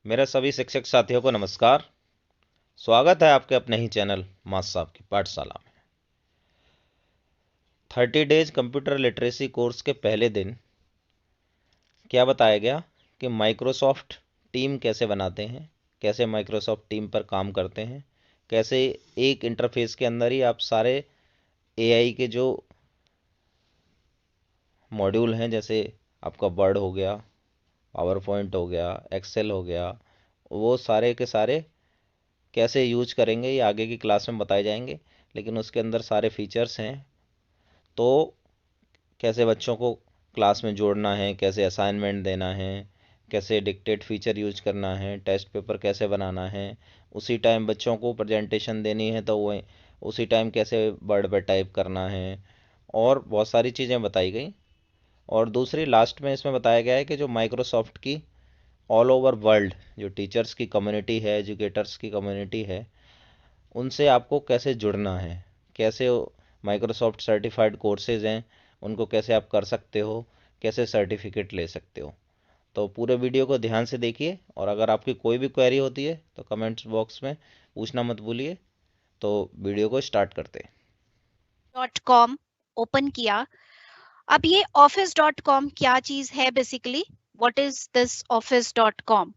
मेरे सभी शिक्षक साथियों को नमस्कार। स्वागत है आपके अपने ही चैनल मास साहब की पाठशाला में। 30 डेज कंप्यूटर लिटरेसी कोर्स के पहले दिन क्या बताया गया कि माइक्रोसॉफ्ट टीम कैसे बनाते हैं, कैसे माइक्रोसॉफ्ट टीम पर काम करते हैं, कैसे एक इंटरफेस के अंदर ही आप सारे एआई के जो मॉड्यूल हैं, जैसे आपका वर्ड हो गया, पावर पॉइंट हो गया, एक्सेल हो गया, वो सारे के सारे कैसे यूज करेंगे ये आगे की क्लास में बताए जाएंगे। लेकिन उसके अंदर सारे फीचर्स हैं, तो कैसे बच्चों को क्लास में जोड़ना है, कैसे असाइनमेंट देना है, कैसे डिक्टेट फीचर यूज करना है, टेस्ट पेपर कैसे बनाना है, उसी टाइम बच्चों को प्रेजेंटेशन देनी है तो वो उसी टाइम कैसे वर्ड पे टाइप करना है, और बहुत सारी चीज़ें बताई गई। और दूसरी लास्ट में इसमें बताया गया है कि जो माइक्रोसॉफ्ट की ऑल ओवर वर्ल्ड जो टीचर्स की कम्युनिटी है, एजुकेटर्स की कम्युनिटी है, उनसे आपको कैसे जुड़ना है, कैसे माइक्रोसॉफ्ट सर्टिफाइड कोर्सेज हैं उनको कैसे आप कर सकते हो, कैसे सर्टिफिकेट ले सकते हो। तो पूरे वीडियो को ध्यान से देखिए, और अगर आपकी कोई भी क्वेरी होती है तो कमेंट्स बॉक्स में पूछना मत भूलिए। तो वीडियो को स्टार्ट करते हैं। .com ओपन किया। अब ये office.com क्या चीज है basically? What is this office.com?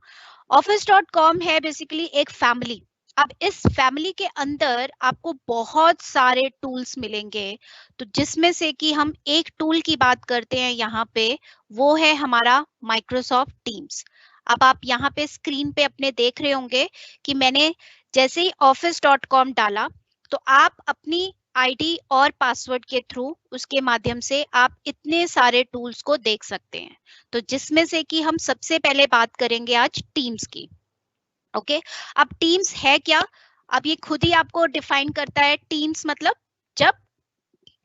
office.com है बेसिकली एक फैमिली। अब इस फैमिली के अंदर आपको बहुत सारे टूल्स मिलेंगे, तो जिसमें से कि हम एक टूल की बात करते हैं यहाँ पे, वो है हमारा माइक्रोसॉफ्ट टीम्स। अब आप यहाँ पे स्क्रीन पे अपने देख रहे होंगे कि मैंने जैसे ही office.com डाला, तो आप अपनी आईडी और पासवर्ड के थ्रू उसके माध्यम से आप इतने सारे टूल्स को देख सकते हैं। तो जिसमें से कि हम सबसे पहले बात करेंगे आज टीम्स की। ओके, अब टीम्स है क्या? अब ये खुद ही आपको डिफाइन करता है। टीम्स मतलब जब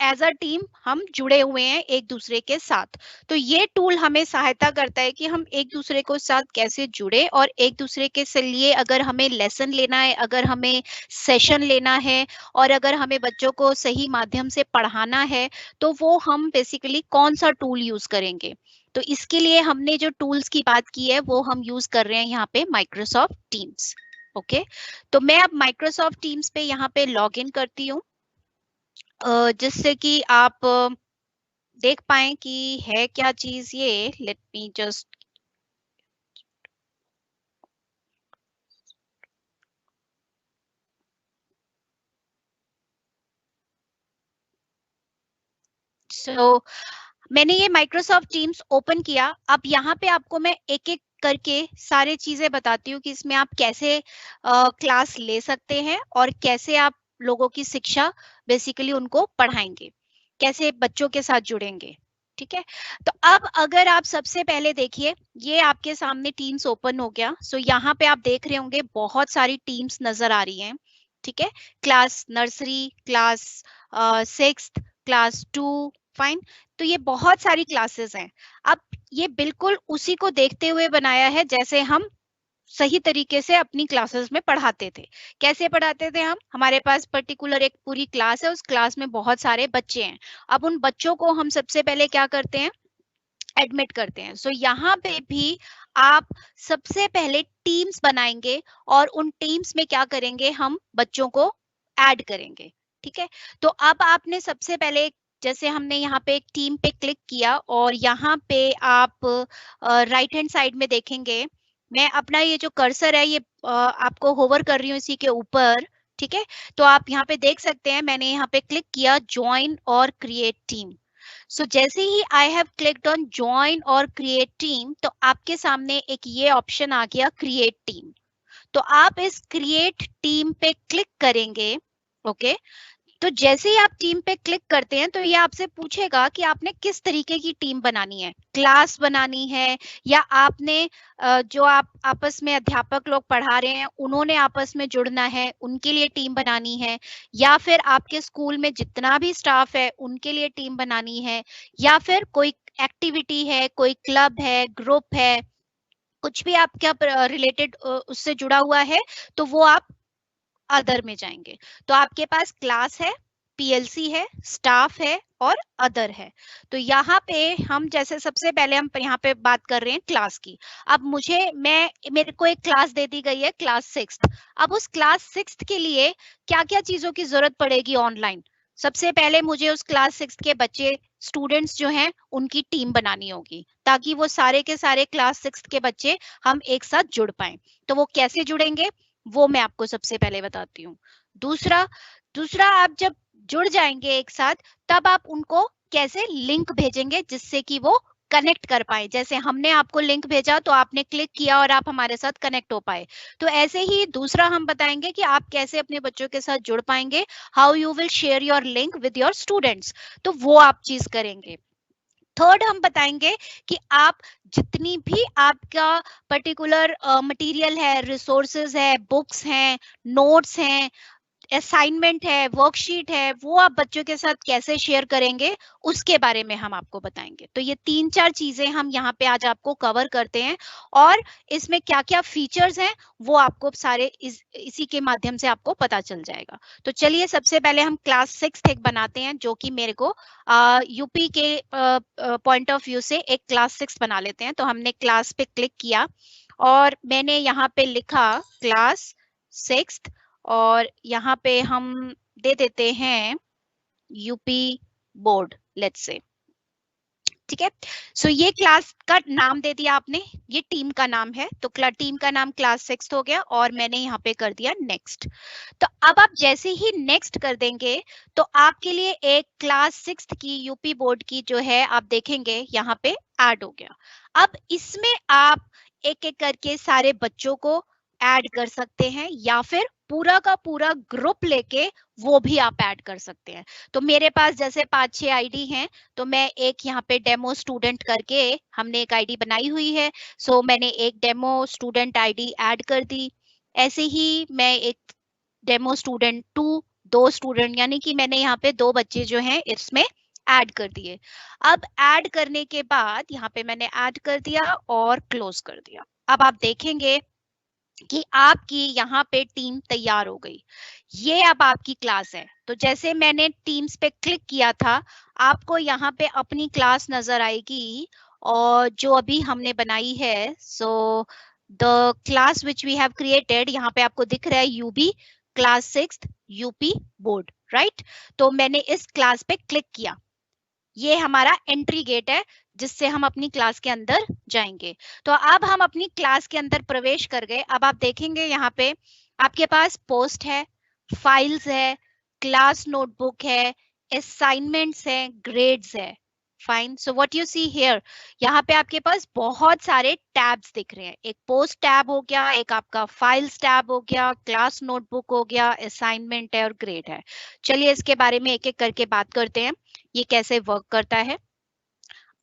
एज अ टीम हम जुड़े हुए हैं एक दूसरे के साथ। तो ये टूल हमें सहायता करता है कि हम एक दूसरे को साथ कैसे जुड़े, और एक दूसरे के से लिए अगर हमें लेसन लेना है, अगर हमें सेशन लेना है, और अगर हमें बच्चों को सही माध्यम से पढ़ाना है, तो वो हम बेसिकली कौन सा टूल यूज करेंगे। तो इसके लिए हमने जो टूल्स की बात की है वो हम यूज कर रहे हैं यहाँ पे माइक्रोसॉफ्ट टीम्स। ओके, तो मैं अब माइक्रोसॉफ्ट टीम्स पे यहाँ पे लॉग इन करती हूँ, जिससे कि आप देख पाए कि है क्या चीज ये। लेट मी जस्ट सो मैंने ये माइक्रोसॉफ्ट टीम्स ओपन किया। अब यहाँ पे आपको मैं एक एक करके सारे चीजें बताती हूँ कि इसमें आप कैसे क्लास ले सकते हैं और कैसे आप लोगों की शिक्षा बेसिकली उनको पढ़ाएंगे, कैसे बच्चों के साथ जुड़ेंगे। ठीक है, तो अब अगर आप सबसे पहले देखिए, ये आपके सामने टीम्स ओपन हो गया। सो यहाँ पे आप देख रहे होंगे बहुत सारी टीम्स नजर आ रही हैं। ठीक है, class nursery, class 6th, class 2, fine. तो ये बहुत सारी क्लासेस हैं। अब ये बिल्कुल उसी को देखते हुए बनाया है जैसे हम सही तरीके से अपनी क्लासेस में पढ़ाते थे। कैसे पढ़ाते थे हम? हमारे पास पर्टिकुलर एक पूरी क्लास है, उस क्लास में बहुत सारे बच्चे हैं। अब उन बच्चों को हम सबसे पहले क्या करते हैं? एडमिट करते हैं। सो यहाँ पे भी आप सबसे पहले टीम्स बनाएंगे, और उन टीम्स में क्या करेंगे? हम बच्चों को ऐड करेंगे। ठीक है, तो अब आपने सबसे पहले, जैसे हमने यहाँ पे एक टीम पे क्लिक किया, और यहाँ पे आप राइट हैंड साइड में देखेंगे, मैं अपना ये जो कर्सर है ये आपको होवर कर रही हूँ इसी के ऊपर। ठीक है, तो आप यहाँ पे देख सकते हैं मैंने यहाँ पे क्लिक किया ज्वाइन और क्रिएट टीम। सो जैसे ही I have clicked on join और क्रिएट टीम, तो आपके सामने एक ये ऑप्शन आ गया क्रिएट टीम। तो आप इस क्रिएट टीम पे क्लिक करेंगे। ओके, तो जैसे ही आप टीम पे क्लिक करते हैं तो ये आपसे पूछेगा कि आपने किस तरीके की टीम बनानी है, क्लास बनानी है, या आपने जो आप आपस में अध्यापक लोग पढ़ा रहे हैं उन्होंने आपस में जुड़ना है उनके लिए टीम बनानी है, या फिर आपके स्कूल में जितना भी स्टाफ है उनके लिए टीम बनानी है, या फिर कोई एक्टिविटी है, कोई क्लब है, ग्रुप है, कुछ भी आपका रिलेटेड उससे जुड़ा हुआ है, तो वो आप अदर में जाएंगे। तो आपके पास क्लास है, पीएलसी है, स्टाफ है और अदर है। तो यहाँ पे हम जैसे सबसे पहले हम यहाँ पे बात कर रहे हैं क्लास की। अब मेरे को एक क्लास दे दी गई है, क्लास 6th। अब उस क्लास 6th के लिए क्या क्या चीजों की जरूरत पड़ेगी ऑनलाइन? सबसे पहले मुझे उस क्लास 6th के बच्चे स्टूडेंट्स जो हैं उनकी टीम बनानी होगी, ताकि वो सारे के सारे क्लास 6th के बच्चे हम एक साथ जुड़ पाए। तो वो कैसे जुड़ेंगे वो मैं आपको सबसे पहले बताती हूँ। दूसरा दूसरा आप जब जुड़ जाएंगे एक साथ, तब आप उनको कैसे लिंक भेजेंगे जिससे कि वो कनेक्ट कर पाए। जैसे हमने आपको लिंक भेजा तो आपने क्लिक किया और आप हमारे साथ कनेक्ट हो पाए। तो ऐसे ही दूसरा हम बताएंगे कि आप कैसे अपने बच्चों के साथ जुड़ पाएंगे, how you will share your link with your students, तो वो आप चीज करेंगे। थर्ड हम बताएंगे कि आप जितनी भी आपका पर्टिकुलर मटेरियल है, रिसोर्सेज है, बुक्स हैं, नोट्स हैं, असाइनमेंट है, वर्कशीट है, वो आप बच्चों के साथ कैसे शेयर करेंगे उसके बारे में हम आपको बताएंगे। तो ये 3-4 चीजें हम यहाँ पे आज आपको कवर करते हैं, और इसमें क्या क्या फीचर्स हैं वो आपको सारे इसी के माध्यम से आपको पता चल जाएगा। तो चलिए सबसे पहले हम क्लास 6 एक बनाते हैं, जो कि मेरे को यूपी के पॉइंट ऑफ व्यू से एक क्लास 6 बना लेते हैं। तो हमने क्लास पे क्लिक किया और मैंने यहाँ पे लिखा क्लास 6, और यहाँ पे हम दे देते हैं यूपी बोर्ड, लेट्स से। ठीक है, सो ये क्लास का नाम दे दिया आपने, ये टीम का नाम है, तो टीम का नाम क्लास 6 हो गया, और मैंने यहाँ पे कर दिया नेक्स्ट। तो अब आप जैसे ही नेक्स्ट कर देंगे तो आपके लिए एक क्लास 6 की यूपी बोर्ड की जो है आप देखेंगे यहाँ पे ऐड हो गया। अब इसमें आप एक एक करके सारे बच्चों को ऐड कर सकते हैं, या फिर पूरा का पूरा ग्रुप लेके वो भी आप ऐड कर सकते हैं। तो मेरे पास जैसे 5-6 आईडी हैं, तो मैं एक यहाँ पे डेमो स्टूडेंट करके हमने एक आईडी बनाई हुई है, सो मैंने एक डेमो स्टूडेंट आईडी ऐड कर दी। ऐसे ही मैं एक डेमो स्टूडेंट 2, 2 स्टूडेंट, यानी कि मैंने यहाँ पे 2 बच्चे जो हैं इसमें ऐड कर दिए। अब ऐड करने के बाद यहाँ पे मैंने ऐड कर दिया और क्लोज कर दिया। अब आप देखेंगे कि आपकी यहाँ पे टीम तैयार हो गई। ये अब आपकी क्लास है। तो जैसे मैंने टीम्स पे क्लिक किया था, आपको यहाँ पे अपनी क्लास नजर आएगी, और जो अभी हमने बनाई है, so the class which we have created, यहाँ पे आपको दिख रहा है UB class 6 UP board, right. तो मैंने इस क्लास पे क्लिक किया, ये हमारा एंट्री गेट है जिससे हम अपनी क्लास के अंदर जाएंगे। तो अब हम अपनी क्लास के अंदर प्रवेश कर गए। अब आप देखेंगे यहाँ पे आपके पास पोस्ट है, फाइल्स है, क्लास नोटबुक है, असाइनमेंट्स है, ग्रेड्स है। Fine, so what you see here, यहाँ पे आपके पास बहुत सारे टैब्स दिख रहे हैं। एक पोस्ट टैब हो गया, एक आपका फाइल्स टैब हो गया, क्लास नोटबुक हो गया, असाइनमेंट है और ग्रेड है। चलिए इसके बारे में एक एक करके बात करते हैं, ये कैसे वर्क करता है।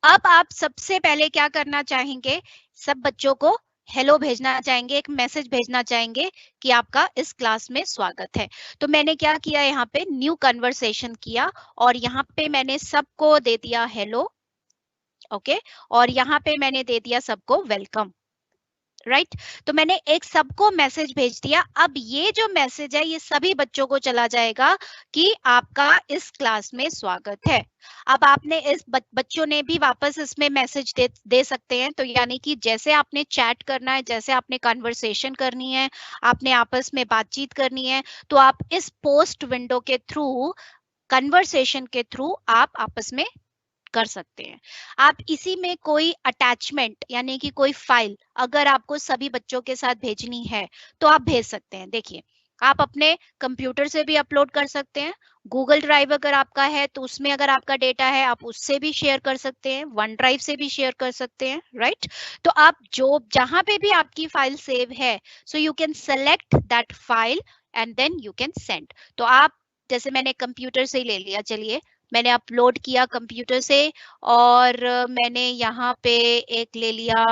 अब आप सबसे पहले क्या करना चाहेंगे, सब बच्चों को हेलो भेजना चाहेंगे, एक मैसेज भेजना चाहेंगे कि आपका इस क्लास में स्वागत है। तो मैंने क्या किया, यहाँ पे न्यू कन्वर्सेशन किया, और यहाँ पे मैंने सबको दे दिया हेलो, ओके, और यहाँ पे मैंने दे दिया सबको वेलकम, राइट। तो मैंने एक सबको मैसेज भेज दिया। अब ये जो मैसेज है ये सभी बच्चों को चला जाएगा कि आपका इस क्लास में स्वागत है। अब आपने इस बच्चों ने भी वापस इसमें मैसेज दे सकते हैं। तो यानी कि जैसे आपने चैट करना है, जैसे आपने कन्वर्सेशन करनी है, आपने आपस में बातचीत करनी है, तो आप इस पोस्ट विंडो के थ्रू, कन्वर्सेशन के थ्रू आप आपस में कर सकते हैं। आप इसी में कोई अटैचमेंट यानी कि कोई फाइल अगर आपको सभी बच्चों के साथ भेजनी है तो आप भेज सकते हैं। देखिए, आप अपने कंप्यूटर से भी अपलोड कर सकते हैं, गूगल ड्राइव अगर आपका है तो उसमें अगर आपका डेटा है आप उससे भी शेयर कर सकते हैं, वन ड्राइव से भी शेयर कर सकते हैं, राइट। तो आप जो जहां पे भी आपकी फाइल सेव है, so you can select that file and then you can send. तो आप, जैसे मैंने कंप्यूटर से ही ले लिया, चलिए मैंने अपलोड किया कंप्यूटर से, और मैंने यहाँ पे एक ले लिया,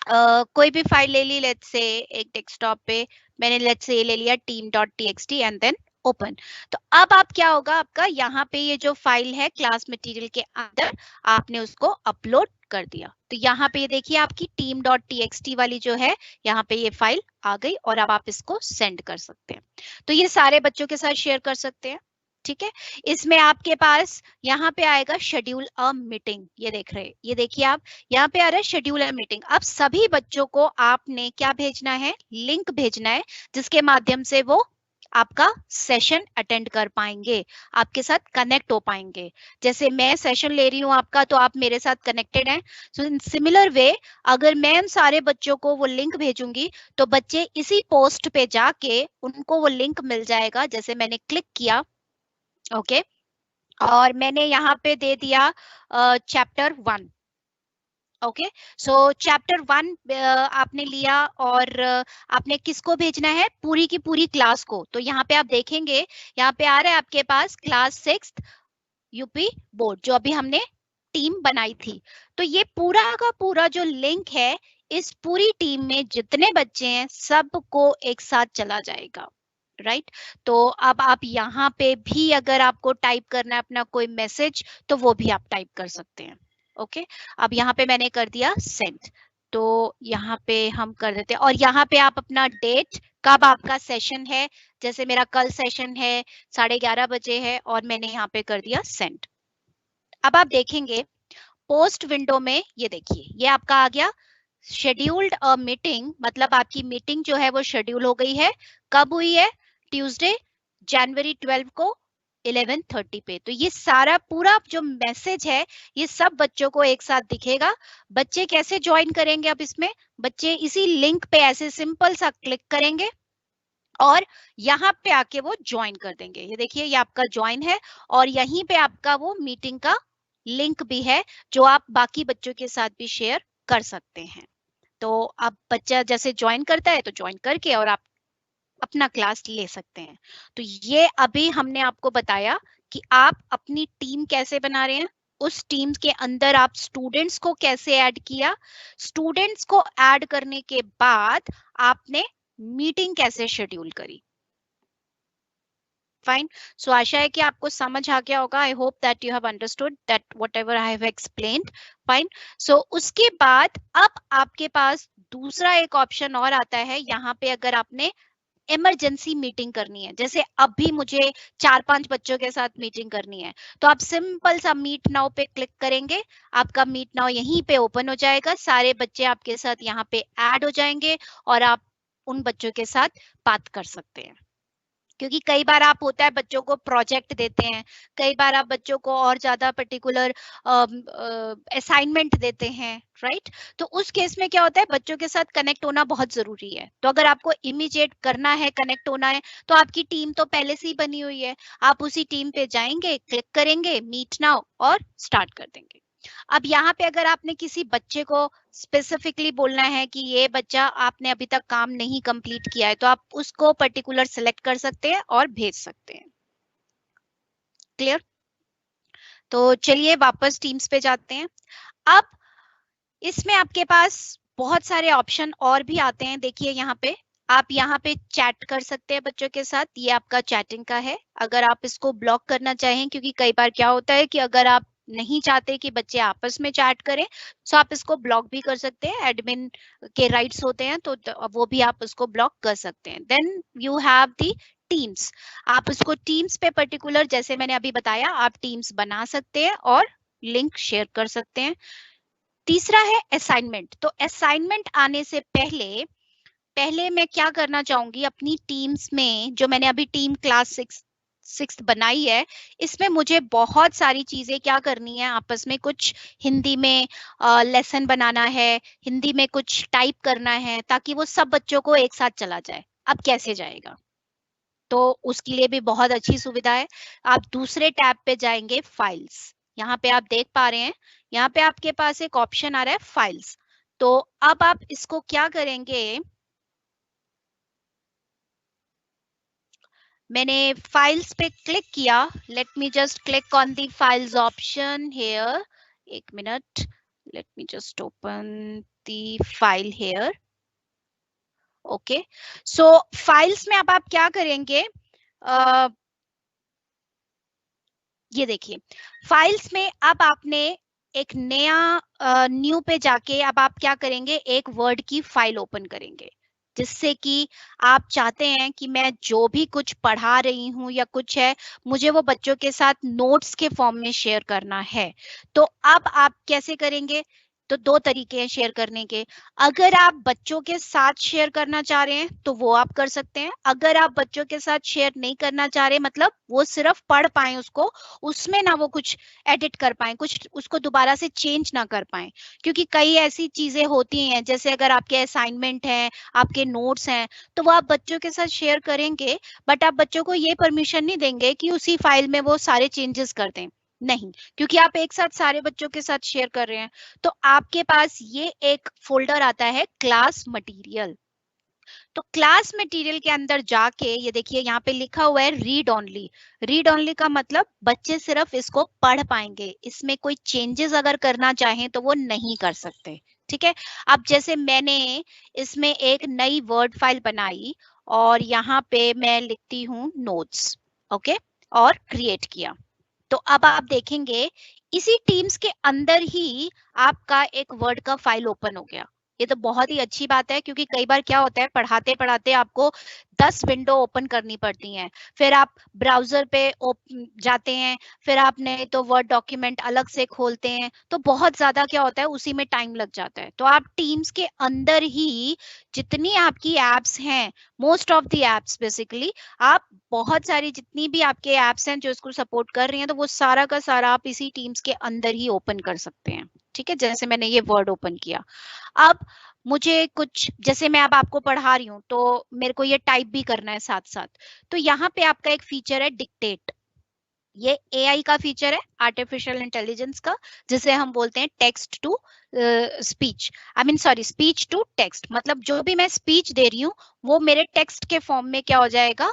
कोई भी फाइल ले ली, लेट्स से एक डेस्कटॉप पे मैंने लेट्स से ये ले लिया team.txt एंड देन ओपन। तो अब आप क्या होगा, आपका यहाँ पे ये जो फाइल है क्लास मटेरियल के अंदर आपने उसको अपलोड कर दिया। तो यहाँ पे देखिए आपकी team.txt वाली जो है यहाँ पे ये फाइल आ गई, और अब आप इसको सेंड कर सकते हैं। तो ये सारे बच्चों के साथ शेयर कर सकते हैं। ठीक है। इसमें आपके पास यहाँ पे आएगा शेड्यूल अ मीटिंग, ये देख रहे हैं, ये देखिए आप, यहाँ पे आ रहा है शेड्यूल अ मीटिंग। अब सभी बच्चों को आपने क्या भेजना है, लिंक भेजना है, जिसके माध्यम से वो आपका सेशन अटेंड कर पाएंगे, आपके साथ कनेक्ट हो पाएंगे। जैसे मैं सेशन ले रही हूँ आपका, तो आप मेरे साथ कनेक्टेड हैं। सो इन सिमिलर वे, अगर मैं उन सारे बच्चों को वो लिंक भेजूंगी, तो बच्चे इसी पोस्ट पे जाके उनको वो लिंक मिल जाएगा। जैसे मैंने क्लिक किया, ओके, और मैंने यहाँ पे दे दिया चैप्टर 1। ओके, सो चैप्टर 1 आपने लिया, और आपने किसको भेजना है, पूरी की पूरी क्लास को। तो यहाँ पे आप देखेंगे, यहाँ पे आ रहा है आपके पास क्लास 6 यूपी बोर्ड, जो अभी हमने टीम बनाई थी। तो ये पूरा का पूरा जो लिंक है, इस पूरी टीम में जितने बच्चे हैं सबको एक साथ चला जाएगा, राइट। तो अब आप यहाँ पे भी अगर आपको टाइप करना है अपना कोई मैसेज, तो वो भी आप टाइप कर सकते हैं। ओके, अब यहाँ पे मैंने कर दिया सेंड, तो यहाँ पे हम कर देते हैं, और यहाँ पे आप अपना डेट, कब आपका सेशन है, जैसे मेरा कल सेशन है 11:30 बजे है, और मैंने यहाँ पे कर दिया सेंड। अब आप देखेंगे पोस्ट विंडो में, ये देखिए ये आपका आ गया शेड्यूल्ड अ मीटिंग, मतलब आपकी मीटिंग जो है वो शेड्यूल हो गई है। कब हुई है, ट्यूसडे जनवरी 12 को 11:30 पे। तो ये सारा पूरा जो मैसेज है, ये सब बच्चों को एक साथ दिखेगा। बच्चे कैसे ज्वाइन करेंगे, अब इसमें बच्चे इसी लिंक पे ऐसे सिंपल सा क्लिक करेंगे, और यहाँ पे आके वो ज्वाइन कर देंगे। ये देखिए ये आपका ज्वाइन है, और यहीं पे आपका वो मीटिंग का लिंक भी है, जो आप बाकी बच्चों के साथ भी शेयर कर सकते हैं। तो अब बच्चा जैसे ज्वाइन करता है, तो ज्वाइन करके और आप अपना क्लास ले सकते हैं। तो ये अभी हमने आपको बताया कि आप अपनी टीम कैसे बना रहे हैं, उस टीम के अंदर आप स्टूडेंट्स को कैसे ऐड किया, स्टूडेंट्स को ऐड करने के बाद आपने मीटिंग कैसे शेड्यूल करी। फाइन, सो आशा है कि आपको समझ आ गया होगा। I hope that you have understood that whatever I have explained. Fine, so उसके बाद अब आपके पास दूसरा एक ऑप्शन और आता है। यहाँ पे अगर आपने इमरजेंसी मीटिंग करनी है, जैसे अभी मुझे 4-5 बच्चों के साथ मीटिंग करनी है, तो आप सिंपल सा मीट नाउ पे क्लिक करेंगे, आपका मीट नाउ यहीं पे ओपन हो जाएगा, सारे बच्चे आपके साथ यहाँ पे ऐड हो जाएंगे, और आप उन बच्चों के साथ बात कर सकते हैं। क्योंकि कई बार आप होता है बच्चों को प्रोजेक्ट देते हैं, कई बार आप बच्चों को और ज्यादा पर्टिकुलर असाइनमेंट देते हैं, राइट। तो उस केस में क्या होता है, बच्चों के साथ कनेक्ट होना बहुत जरूरी है। तो अगर आपको इमीडिएट करना है, कनेक्ट होना है, तो आपकी टीम तो पहले से ही बनी हुई है, आप उसी टीम पे जाएंगे, क्लिक करेंगे मीट नाउ, और स्टार्ट कर देंगे। अब यहाँ पे अगर आपने किसी बच्चे को स्पेसिफिकली बोलना है कि ये बच्चा आपने अभी तक काम नहीं कंप्लीट किया है, तो आप उसको पर्टिकुलर सेलेक्ट कर सकते हैं और भेज सकते हैं। क्लियर, तो चलिए वापस टीम्स पे जाते हैं। अब इसमें आपके पास बहुत सारे ऑप्शन और भी आते हैं। देखिए यहाँ पे आप यहाँ पे चैट कर सकते हैं बच्चों के साथ, ये आपका चैटिंग का है। अगर आप इसको ब्लॉक करना चाहें, क्योंकि कई बार क्या होता है कि अगर आप नहीं चाहते कि बच्चे आपस में चैट करें, तो आप इसको ब्लॉक भी कर सकते हैं, एडमिन के राइट्स होते हैं, तो वो भी आप उसको ब्लॉक कर सकते हैं। Then you have the teams, आप उसको टीम्स पे पर्टिकुलर, जैसे मैंने अभी बताया, आप टीम्स बना सकते हैं और लिंक शेयर कर सकते हैं। तीसरा है असाइनमेंट। तो असाइनमेंट आने से पहले पहले मैं क्या करना चाहूंगी, अपनी टीम्स में जो मैंने अभी टीम क्लास 6 बनाई है, इसमें मुझे बहुत सारी चीजें क्या करनी है, आपस में कुछ हिंदी में लेसन बनाना है, हिंदी में कुछ टाइप करना है, ताकि वो सब बच्चों को एक साथ चला जाए। अब कैसे जाएगा, तो उसके लिए भी बहुत अच्छी सुविधा है। आप दूसरे टैब पे जाएंगे, फाइल्स, यहाँ पे आप देख पा रहे हैं, यहाँ पे आपके पास एक ऑप्शन आ रहा है फाइल्स। तो अब आप इसको क्या करेंगे, मैंने फाइल्स पे क्लिक किया, let me just click on the files option here, एक मिनट, let me just open the file here. Okay, so files में अब आप क्या करेंगे, ये देखिए फाइल्स में अब आपने एक नया न्यू पे जाके अब आप क्या करेंगे, एक वर्ड की फाइल ओपन करेंगे। जिससे कि आप चाहते हैं कि मैं जो भी कुछ पढ़ा रही हूँ या कुछ है, मुझे वो बच्चों के साथ नोट्स के फॉर्म में शेयर करना है। तो अब आप कैसे करेंगे? तो 2 तरीके हैं शेयर करने के। अगर आप बच्चों के साथ शेयर करना चाह रहे हैं, तो वो आप कर सकते हैं। अगर आप बच्चों के साथ शेयर नहीं करना चाह रहे, मतलब वो सिर्फ पढ़ पाएँ उसको, उसमें ना वो कुछ एडिट कर पाएँ, कुछ उसको दोबारा से चेंज ना कर पाएँ। क्योंकि कई ऐसी चीज़ें होती हैं, जैसे अगर आपके असाइनमेंट हैं, आपके नोट्स हैं, तो वो आप बच्चों के साथ शेयर करेंगे, बट आप बच्चों को ये परमिशन नहीं देंगे कि उसी फाइल में वो सारे चेंजेस कर दें। नहीं, क्योंकि आप एक साथ सारे बच्चों के साथ शेयर कर रहे हैं। तो आपके पास ये एक फ़ोल्डर आता है क्लास मटीरियल। तो क्लास मटेरियल के अंदर जाके ये देखिए यहाँ पे लिखा हुआ है रीड ओनली। रीड ओनली का मतलब बच्चे सिर्फ इसको पढ़ पाएंगे, इसमें कोई चेंजेस अगर करना चाहें तो वो नहीं कर सकते। ठीक है, अब जैसे मैंने इसमें एक नई वर्ड फाइल बनाई और यहाँ पे मैं लिखती हूँ नोट्स, ओके, और क्रिएट किया। तो अब आप देखेंगे इसी टीम्स के अंदर ही आपका एक वर्ड का फाइल ओपन हो गया। ये तो बहुत ही अच्छी बात है, क्योंकि कई बार क्या होता है पढ़ाते पढ़ाते आपको 10 विंडो ओपन करनी पड़ती हैं, फिर आप ब्राउजर पे जाते हैं, फिर आप नहीं तो वर्ड डॉक्यूमेंट अलग से खोलते हैं, तो बहुत ज्यादा क्या होता है उसी में टाइम लग जाता है। तो आप टीम्स के अंदर ही जितनी आपकी एप्स हैं, most of the apps basically, आप बहुत सारी जितनी भी आपके एप्स हैं जो इसको सपोर्ट कर रही हैं, तो वो सारा का सारा आप इसी टीम्स के अंदर ही ओपन कर सकते हैं। ठीक है, जैसे मैंने ये वर्ड ओपन किया। अब मुझे कुछ, जैसे मैं अब आपको पढ़ा रही हूँ तो मेरे को ये टाइप भी करना है साथ साथ, तो यहाँ पे आपका एक फीचर है डिक्टेट। ये एआई का फीचर है, आर्टिफिशियल इंटेलिजेंस का, जिसे हम बोलते हैं text to speech, I mean sorry speech to text. मतलब जो भी मैं स्पीच दे रही हूँ वो मेरे टेक्स्ट के फॉर्म में क्या हो जाएगा,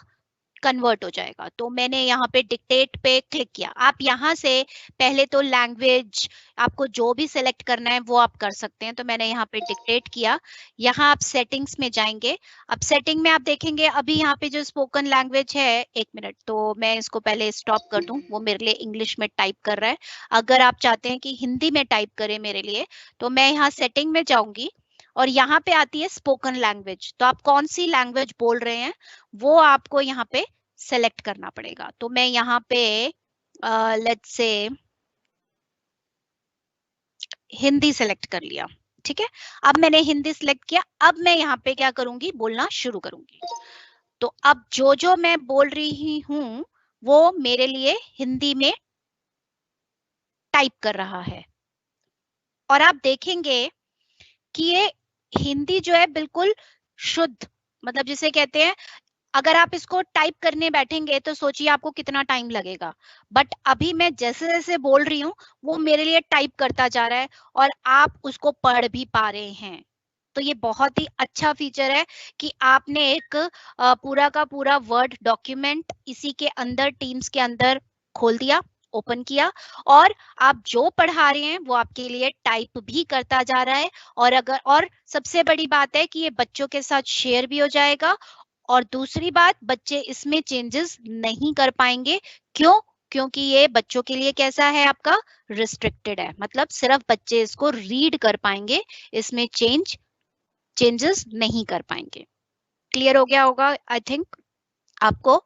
कन्वर्ट हो जाएगा। तो मैंने यहाँ पे डिक्टेट पे क्लिक किया। आप यहाँ से पहले तो लैंग्वेज आपको जो भी सिलेक्ट करना है वो आप कर सकते हैं। तो मैंने यहाँ पे डिक्टेट किया। यहाँ आप सेटिंग्स में जाएंगे। अब सेटिंग में आप देखेंगे अभी यहाँ पे जो स्पोकन लैंग्वेज है, एक मिनट, तो मैं इसको पहले स्टॉप कर दूं, वो मेरे लिए इंग्लिश में टाइप कर रहा है। अगर आप चाहते हैं कि हिंदी में टाइप करे मेरे लिए, तो मैं यहाँ सेटिंग में जाऊंगी और यहाँ पे आती है स्पोकन लैंग्वेज। तो आप कौन सी लैंग्वेज बोल रहे हैं वो आपको यहाँ पे सेलेक्ट करना पड़ेगा। तो मैं यहाँ पे लेट्स से हिंदी सेलेक्ट कर लिया। ठीक है, अब मैंने हिंदी सेलेक्ट किया। अब मैं यहाँ पे क्या करूंगी, बोलना शुरू करूंगी। तो अब जो जो मैं बोल रही हूँ वो मेरे लिए हिंदी में टाइप कर रहा है। और आप देखेंगे कि ये हिंदी जो है बिल्कुल शुद्ध, मतलब जिसे कहते हैं, अगर आप इसको टाइप करने बैठेंगे तो सोचिए आपको कितना टाइम लगेगा। बट अभी मैं जैसे जैसे बोल रही हूँ वो मेरे लिए टाइप करता जा रहा है और आप उसको पढ़ भी पा रहे हैं। तो ये बहुत ही अच्छा फीचर है कि आपने एक पूरा का पूरा वर्ड डॉक्यूमेंट इसी के अंदर, टीम्स के अंदर खोल दिया, ओपन किया, और आप जो पढ़ा रहे हैं वो आपके लिए टाइप भी करता जा रहा है। और सबसे बड़ी बात है कि ये बच्चों के साथ शेयर भी हो जाएगा। और दूसरी बात, बच्चे इसमें चेंजेस नहीं कर पाएंगे। क्यों? क्योंकि ये बच्चों के लिए कैसा है, आपका रिस्ट्रिक्टेड है, मतलब सिर्फ बच्चे इसको रीड कर पाएंगे, इसमें चेंजेस नहीं कर पाएंगे। क्लियर हो गया होगा आई थिंक आपको,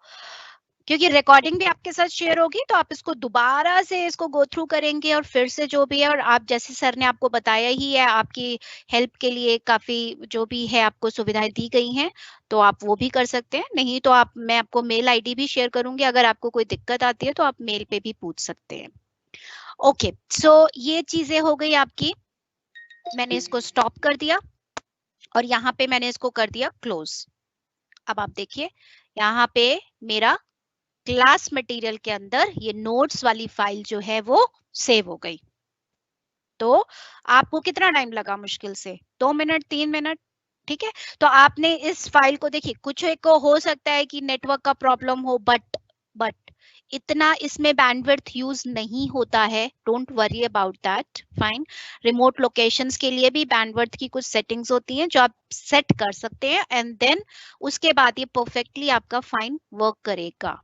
क्योंकि रिकॉर्डिंग भी आपके साथ शेयर होगी तो आप इसको दोबारा से इसको गो थ्रू करेंगे और फिर से जो भी है, और आप जैसे सर ने आपको बताया ही है, आपकी हेल्प के लिए काफी जो भी है आपको सुविधाएं दी गई हैं, तो आप वो भी कर सकते हैं। नहीं तो आप, मैं आपको मेल आईडी भी शेयर करूंगी, अगर आपको कोई दिक्कत आती है तो आप मेल पे भी पूछ सकते हैं। ओके, सो ये चीजें हो गई आपकी। मैंने इसको स्टॉप कर दिया और यहाँ पे मैंने इसको कर दिया क्लोज। अब आप देखिए यहाँ पे मेरा क्लास मटेरियल के अंदर ये नोट्स वाली फाइल जो है वो सेव हो गई। तो आपको कितना टाइम लगा, मुश्किल से 2 मिनट 3 मिनट। ठीक है, तो आपने इस फाइल को, देखिए कुछ एक को हो सकता है कि नेटवर्क का प्रॉब्लम हो, बट इतना इसमें बैंडविड्थ यूज नहीं होता है, don't worry about that, fine. Remote locations के लिए भी बैंडविड्थ की कुछ सेटिंग्स होती हैं जो आप सेट कर सकते हैं, एंड देन उसके बाद ये परफेक्टली आपका फाइन वर्क करेगा।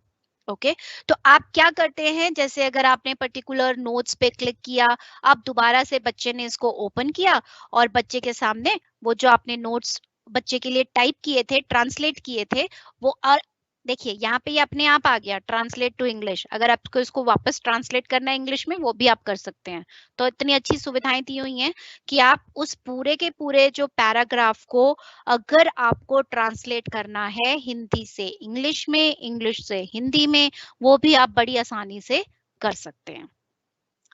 ओके, तो आप क्या करते हैं, जैसे अगर आपने पर्टिकुलर नोट्स पे क्लिक किया, अब दोबारा से बच्चे ने इसको ओपन किया और बच्चे के सामने वो जो आपने नोट्स बच्चे के लिए टाइप किए थे, ट्रांसलेट किए थे, वो देखिए यहाँ पे ये अपने आप आ गया ट्रांसलेट टू इंग्लिश। अगर आपको इसको वापस ट्रांसलेट करना है इंग्लिश में, वो भी आप कर सकते हैं। तो इतनी अच्छी सुविधाएं दी हुई हैं कि आप उस पूरे के पूरे जो पैराग्राफ को अगर आपको ट्रांसलेट करना है हिंदी से इंग्लिश में, इंग्लिश से हिंदी में, वो भी आप बड़ी आसानी से कर सकते हैं।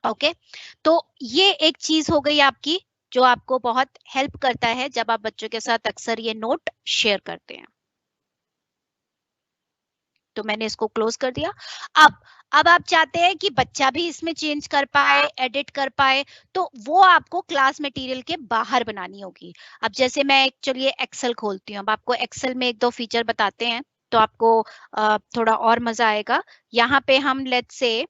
ओके, तो ये एक चीज हो गई आपकी जो आपको बहुत हेल्प करता है जब आप बच्चों के साथ अक्सर ये नोट शेयर करते हैं। तो मैंने इसको क्लोज कर दिया। अब आप चाहते हैं कि बच्चा भी इसमें चेंज कर पाए, एडिट कर पाए, तो वो आपको क्लास मटेरियल के बाहर बनानी होगी। अब जैसे मैं चलिए एक्सेल खोलती हूँ, अब आपको एक्सेल में एक दो फीचर बताते हैं तो आपको थोड़ा और मजा आएगा। यहाँ पे हम लेट्स से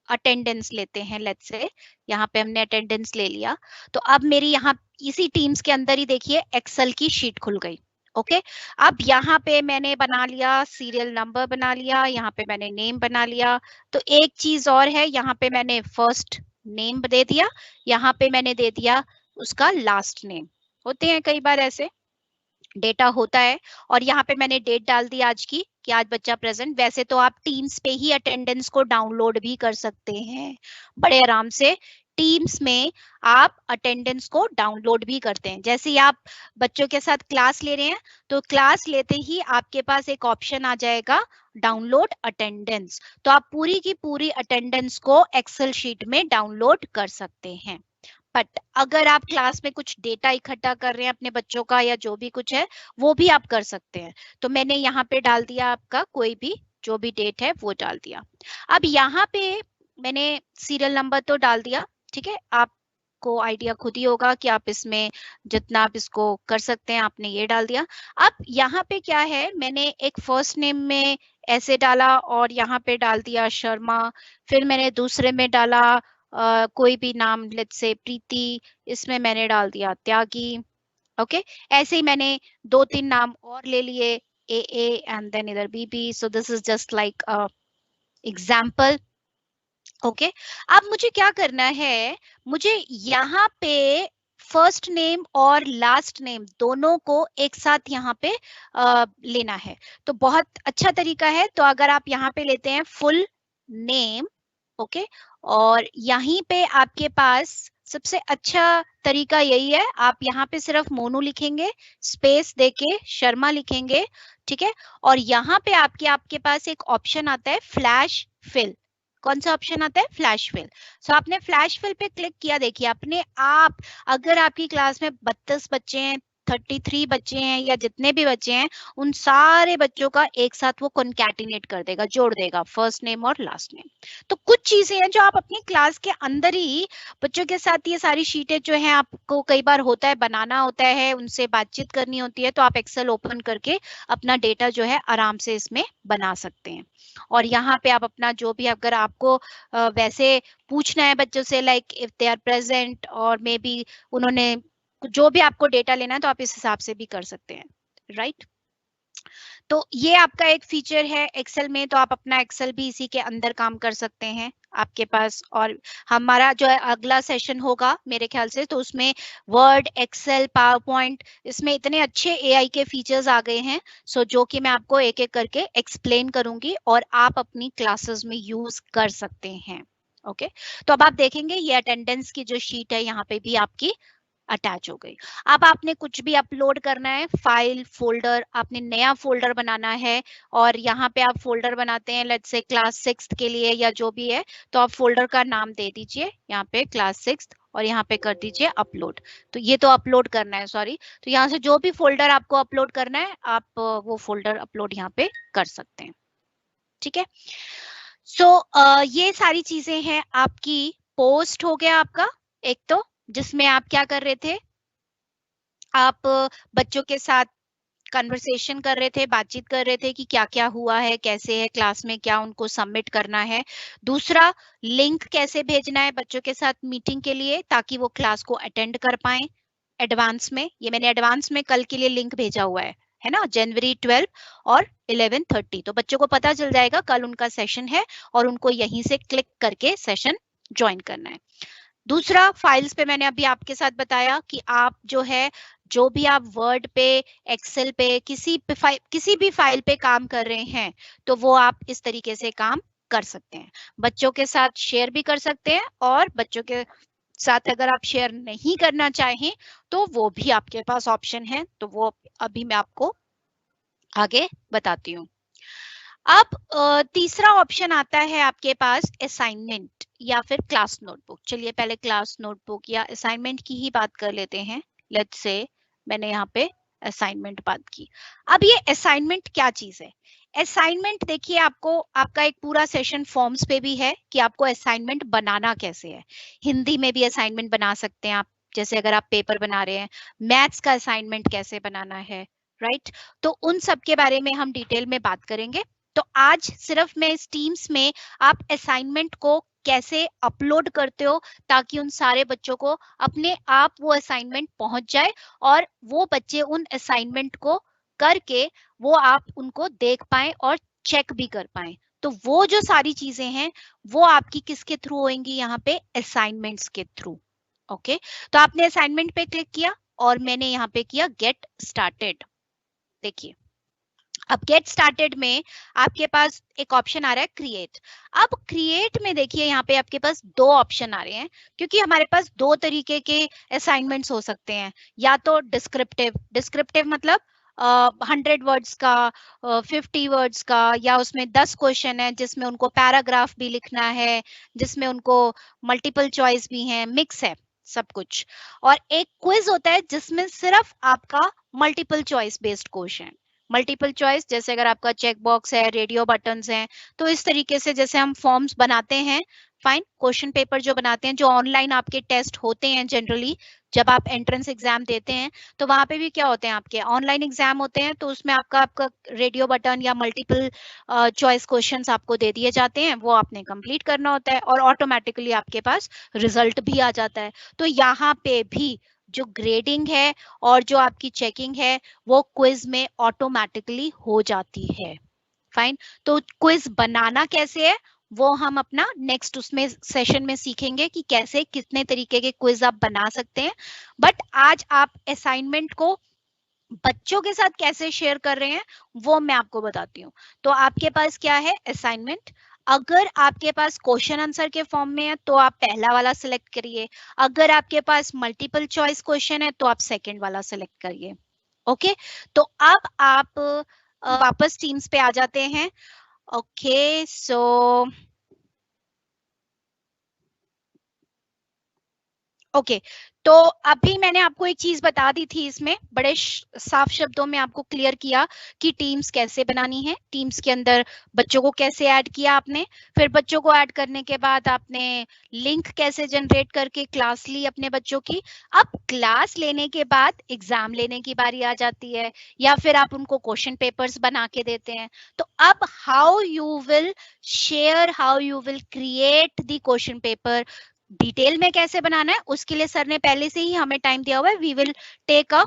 अटेंडेंस लेते हैं, लेट्स से यहाँ पे हमने अटेंडेंस ले लिया। तो अब मेरी यहाँ इसी टीम्स के अंदर ही देखिए एक्सेल की शीट खुल गई। ओके, अब यहाँ पे मैंने बना लिया सीरियल नंबर, बना लिया, यहाँ पे मैंने नेम बना लिया। तो एक चीज और है, यहाँ पे मैंने फर्स्ट नेम दे दिया, यहाँ पे मैंने दे दिया उसका लास्ट नेम। होते हैं कई बार ऐसे डेटा होता है, और यहाँ पे मैंने डेट डाल दी आज की कि आज बच्चा प्रेजेंट। वैसे तो आप टीम्स पे ही अटेंडेंस को डाउनलोड भी कर सकते हैं बड़े आराम से। टीम्स में आप अटेंडेंस को डाउनलोड भी करते हैं। जैसे ही आप बच्चों के साथ क्लास ले रहे हैं तो क्लास लेते ही आपके पास एक ऑप्शन आ जाएगा डाउनलोड अटेंडेंस, तो आप पूरी की पूरी अटेंडेंस को एक्सेल शीट में डाउनलोड कर सकते हैं। बट अगर आप क्लास में कुछ डेटा इकट्ठा कर रहे हैं अपने बच्चों का या जो भी कुछ है, वो भी आप कर सकते हैं। तो मैंने यहाँ पे डाल दिया आपका कोई भी जो भी डेट है वो डाल दिया। अब यहाँ पे मैंने सीरियल नंबर तो डाल दिया, ठीक है, आपको आइडिया खुद ही होगा कि आप इसमें जितना आप इसको कर सकते हैं आपने ये डाल दिया। अब यहाँ पे क्या है, मैंने एक फर्स्ट नेम में ऐसे डाला और यहाँ पे डाल दिया शर्मा, फिर मैंने दूसरे में डाला कोई भी नाम, लेट्स से प्रीति, इसमें मैंने डाल दिया त्यागी। ओके, ऐसे ही मैंने दो तीन नाम और ले लिए, ए एंड देन इधर B B. So this is just like example. Okay, अब मुझे क्या करना है, मुझे यहाँ पे फर्स्ट नेम और लास्ट नेम दोनों को एक साथ यहाँ पे लेना है। तो बहुत अच्छा तरीका है। तो अगर आप यहाँ पे लेते हैं फुल नेम, ओके, और यहीं पे आपके पास सबसे अच्छा तरीका यही है, आप यहाँ पे सिर्फ मोनू लिखेंगे, स्पेस देके शर्मा लिखेंगे, ठीक है, और यहाँ पे आपके पास एक ऑप्शन आता है फ्लैश फिल। कौन सा ऑप्शन आता है? Flash fill. सो आपने फ्लैश फिल पे क्लिक किया, देखिए अपने आप, अगर आपकी क्लास में 32 बच्चे हैं, 33 बच्चे हैं या जितने भी बच्चे हैं, उन सारे बच्चों का एक साथ वो कॉन्कैटिनेट कर देगा, जोड़ देगा फर्स्ट नेम और लास्ट नेम। तो कुछ चीजें हैं जो आप अपनी क्लास के अंदर ही बच्चों के साथ, ये सारी शीटें जो हैं आपको कई बार होता है बनाना होता है, उनसे बातचीत करनी होती है, तो आप एक्सेल ओपन करके अपना डेटा जो है आराम से इसमें बना सकते हैं। और यहाँ पे आप अपना जो भी, अगर आपको वैसे पूछना है बच्चों से, like if they are present और मे बी उन्होंने जो भी आपको डेटा लेना है, तो आप इस हिसाब से भी कर सकते हैं, राइट। तो ये आपका एक फीचर है एक्सेल में, तो आप अपना एक्सेल भी इसी के अंदर काम कर सकते हैं आपके पास। और हमारा जो है अगला सेशन होगा मेरे ख्याल से, तो उसमें वर्ड, एक्सेल, पावर पॉइंट, इसमें इतने अच्छे एआई के फीचर्स आ गए हैं, सो जो कि मैं आपको एक एक करके एक्सप्लेन करूंगी और आप अपनी क्लासेस में यूज कर सकते हैं। ओके, तो अब आप देखेंगे ये अटेंडेंस की जो शीट है यहाँ पे भी आपकी अटैच हो गई। अब आपने कुछ भी अपलोड करना है, फाइल, फोल्डर, आपने नया फोल्डर बनाना है, और यहाँ पे आप फोल्डर बनाते हैं लेट्स से क्लास 6 के लिए या जो भी है, तो आप फोल्डर का नाम दे दीजिए यहाँ पे क्लास 6 और यहाँ पे कर दीजिए अपलोड। तो ये तो अपलोड करना है, सॉरी, तो यहाँ से जो भी फोल्डर आपको अपलोड करना है आप वो फोल्डर अपलोड यहाँ पे कर सकते हैं, ठीक है। सो ये सारी चीजें हैं आपकी। पोस्ट हो गया आपका एक, तो जिसमें आप क्या कर रहे थे, आप बच्चों के साथ कन्वर्सेशन कर रहे थे, बातचीत कर रहे थे कि क्या क्या हुआ है, कैसे है क्लास में, क्या उनको सबमिट करना है। दूसरा, लिंक कैसे भेजना है बच्चों के साथ मीटिंग के लिए ताकि वो क्लास को अटेंड कर पाए एडवांस में। ये मैंने एडवांस में कल के लिए लिंक भेजा हुआ है ना, जनवरी 12 और 11:30, तो बच्चों को पता चल जाएगा कल उनका सेशन है और उनको यहीं से क्लिक करके सेशन ज्वाइन करना है। दूसरा, फाइल्स पे मैंने अभी आपके साथ बताया कि आप जो है जो भी आप वर्ड पे, एक्सेल पे, किसी भी फाइल पे काम कर रहे हैं, तो वो आप इस तरीके से काम कर सकते हैं। बच्चों के साथ शेयर भी कर सकते हैं, और बच्चों के साथ अगर आप शेयर नहीं करना चाहें तो वो भी आपके पास ऑप्शन है, तो वो अभी मैं आपको आगे बताती हूँ। अब तीसरा ऑप्शन आता है आपके पास असाइनमेंट या फिर क्लास नोटबुक। चलिए पहले क्लास नोटबुक या असाइनमेंट की ही बात कर लेते हैं। लेट्स से मैंने यहाँ पे असाइनमेंट बात की। अब ये असाइनमेंट क्या चीज है? असाइनमेंट देखिए, आपको आपका एक पूरा सेशन फॉर्म्स पे भी है कि आपको असाइनमेंट बनाना कैसे है। हिंदी में भी असाइनमेंट बना सकते हैं आप, जैसे अगर आप पेपर बना रहे हैं। मैथ्स का असाइनमेंट कैसे बनाना है, राइट? तो उन सब के बारे में हम डिटेल में बात करेंगे। तो आज सिर्फ मैं इस टीम्स में आप असाइनमेंट को कैसे अपलोड करते हो, ताकि उन सारे बच्चों को अपने आप वो असाइनमेंट पहुंच जाए, और वो बच्चे उन असाइनमेंट को करके वो आप उनको देख पाए और चेक भी कर पाए। तो वो जो सारी चीजें हैं वो आपकी किसके थ्रू होंगी? यहाँ पे असाइनमेंट्स के थ्रू। ओके, तो आपने असाइनमेंट पे क्लिक किया और मैंने यहाँ पे किया गेट स्टार्टेड। देखिए, अब गेट स्टार्टेड में आपके पास एक ऑप्शन आ रहा है क्रिएट। अब क्रिएट में देखिए यहाँ पे आपके पास दो ऑप्शन आ रहे हैं, क्योंकि हमारे पास दो तरीके के असाइनमेंट्स हो सकते हैं। या तो डिस्क्रिप्टिव मतलब 100 वर्ड्स का, 50 वर्ड्स का, या उसमें 10 क्वेश्चन है जिसमें उनको पैराग्राफ भी लिखना है, जिसमें उनको मल्टीपल चॉइस भी है, मिक्स है सब कुछ। और एक क्विज होता है जिसमें सिर्फ आपका multiple choice based question. Multiple choice जैसे अगर आपका चेक बॉक्स है, रेडियो बटन्स हैं, तो इस तरीके से जैसे हम फॉर्म्स बनाते हैं, फाइन, क्वेश्चन पेपर जो बनाते हैं, जो ऑनलाइन आपके टेस्ट होते हैं जनरली, जब आप एंट्रेंस एग्जाम देते हैं तो वहां पे भी क्या होते हैं, आपके ऑनलाइन एग्जाम होते हैं, तो उसमें आपका आपका रेडियो बटन या मल्टीपल चॉइस क्वेश्चंस आपको दे दिए जाते हैं, वो आपने कंप्लीट करना होता है और ऑटोमेटिकली आपके पास रिजल्ट भी आ जाता है। तो यहाँ पे भी जो ग्रेडिंग है और जो आपकी चेकिंग है वो क्विज में ऑटोमेटिकली हो जाती है। फाइन, तो क्विज बनाना कैसे है वो हम अपना नेक्स्ट उसमें सेशन में सीखेंगे कि कैसे कितने तरीके के क्विज आप बना सकते हैं। बट आज आप असाइनमेंट को बच्चों के साथ कैसे शेयर कर रहे हैं वो मैं आपको बताती हूँ। तो आपके पास क्या है? असाइनमेंट। अगर आपके पास क्वेश्चन आंसर के फॉर्म में है तो आप पहला वाला सिलेक्ट करिए, अगर आपके पास मल्टीपल चॉइस क्वेश्चन है तो आप सेकंड वाला सिलेक्ट करिए। ओके, तो अब आप वापस टीम्स पे आ जाते हैं। ओके, सो ओके, तो अभी मैंने आपको एक चीज बता दी थी, इसमें बड़े साफ शब्दों में आपको क्लियर किया कि टीम्स कैसे बनानी है, टीम्स के अंदर बच्चों को कैसे ऐड किया आपने, फिर बच्चों को ऐड करने के बाद आपने लिंक कैसे जनरेट करके क्लास ली अपने बच्चों की। अब क्लास लेने के बाद एग्जाम लेने की बारी आ जाती है, या फिर आप उनको क्वेश्चन पेपर्स बना के देते हैं। तो अब how you will share, how you will create the question paper, detail में कैसे बनाना है, उसके लिए सर ने पहले से ही हमें टाइम दिया हुआ है। We will take a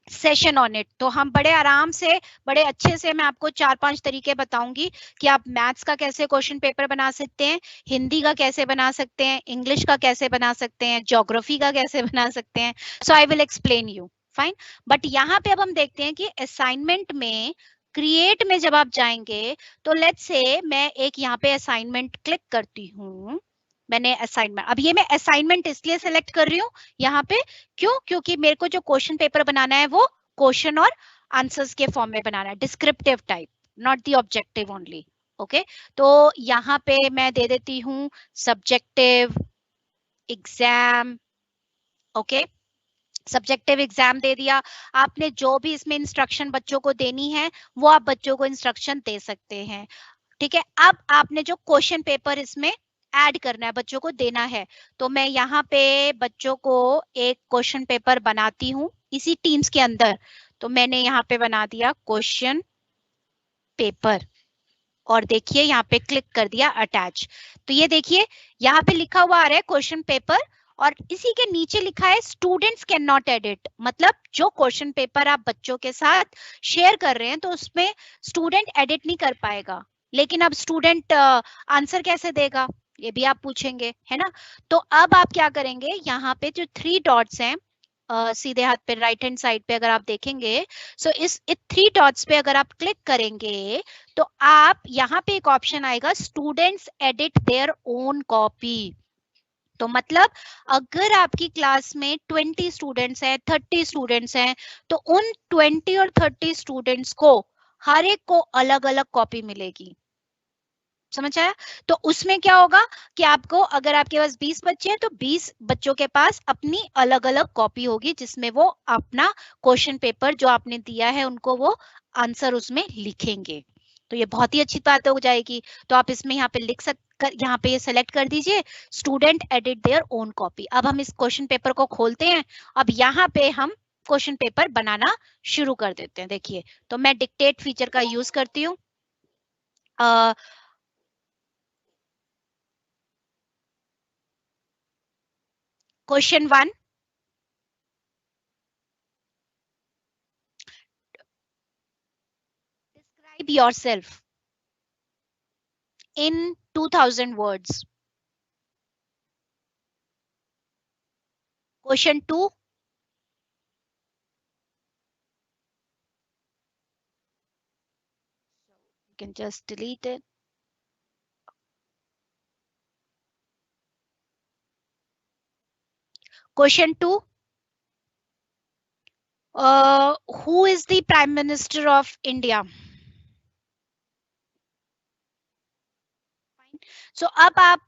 session on it. तो हम बड़े आराम से, बड़े अच्छे से मैं आपको 4-5 तरीके बताऊंगी कि आप मैथ्स का कैसे क्वेश्चन पेपर बना सकते हैं, हिंदी का कैसे बना सकते हैं, इंग्लिश का कैसे बना सकते हैं, ज्योग्राफी का कैसे बना सकते हैं। So I will explain you, fine. But यहाँ पे अब हम देखते हैं कि असाइनमेंट में क्रिएट में जब आप जाएंगे तो लेट्स से मैं एक यहाँ पे असाइनमेंट क्लिक करती हूँ। मैंने असाइनमेंट, अब ये मैं असाइनमेंट इसलिए सेलेक्ट कर रही हूँ यहाँ पे, क्यों? क्योंकि मेरे को जो क्वेश्चन पेपर बनाना है वो क्वेश्चन और आंसर्स के फॉर्म में बनाना है, descriptive type, not the objective only. Okay, तो यहाँ पे मैं दे देती हूँ subjective exam. Okay, subjective exam दे दिया आपने। जो भी इसमें इंस्ट्रक्शन बच्चों को देनी है वो आप बच्चों को इंस्ट्रक्शन दे सकते हैं। ठीक है, अब आपने जो क्वेश्चन पेपर इसमें ऐड करना है, बच्चों को देना है, तो मैं यहाँ पे बच्चों को एक क्वेश्चन पेपर बनाती हूँ इसी टीम्स के अंदर। तो मैंने यहाँ पे बना दिया क्वेश्चन पेपर, और देखिए यहाँ पे क्लिक कर दिया अटैच। तो ये देखिए यहाँ पे लिखा हुआ आ रहा है क्वेश्चन पेपर, और इसी के नीचे लिखा है स्टूडेंट्स कैन नॉट एडिट, मतलब जो क्वेश्चन पेपर आप बच्चों के साथ शेयर कर रहे हैं तो उसमें स्टूडेंट एडिट नहीं कर पाएगा। लेकिन अब स्टूडेंट आंसर कैसे देगा, ये भी आप पूछेंगे, है ना? तो अब आप क्या करेंगे, यहाँ पे जो 3 डॉट्स हैं सीधे हाथ पे राइट हैंड साइड पे अगर आप देखेंगे, सो इस 3 डॉट्स पे अगर आप क्लिक करेंगे तो आप यहाँ पे एक ऑप्शन आएगा students edit their own copy. तो मतलब अगर आपकी क्लास में 20 स्टूडेंट्स हैं, 30 स्टूडेंट्स हैं, तो उन 20 और 30 स्टूडेंट्स को हर एक को अलग अलग कॉपी मिलेगी। समझ आया? तो उसमें क्या होगा कि आपको, अगर आपके पास 20 बच्चे हैं तो 20 बच्चों के पास अपनी अलग अलग कॉपी होगी जिसमें वो अपना क्वेश्चन पेपर जो आपने दिया है उनको वो आंसर उसमें लिखेंगे। तो ये बहुत ही अच्छी बात हो जाएगी। तो आप इसमें यहाँ पे लिख यहाँ पे ये सेलेक्ट कर दीजिए student edit their own copy. अब हम इस क्वेश्चन पेपर को खोलते हैं। अब यहाँ पे हम क्वेश्चन पेपर बनाना शुरू कर देते हैं। देखिए, तो मैं डिक्टेट फीचर का यूज करती हूँ। Question 1, describe yourself in 2000 words. Question 2, you can just delete it. Question 2, who is the Prime Minister of India? So अब आप,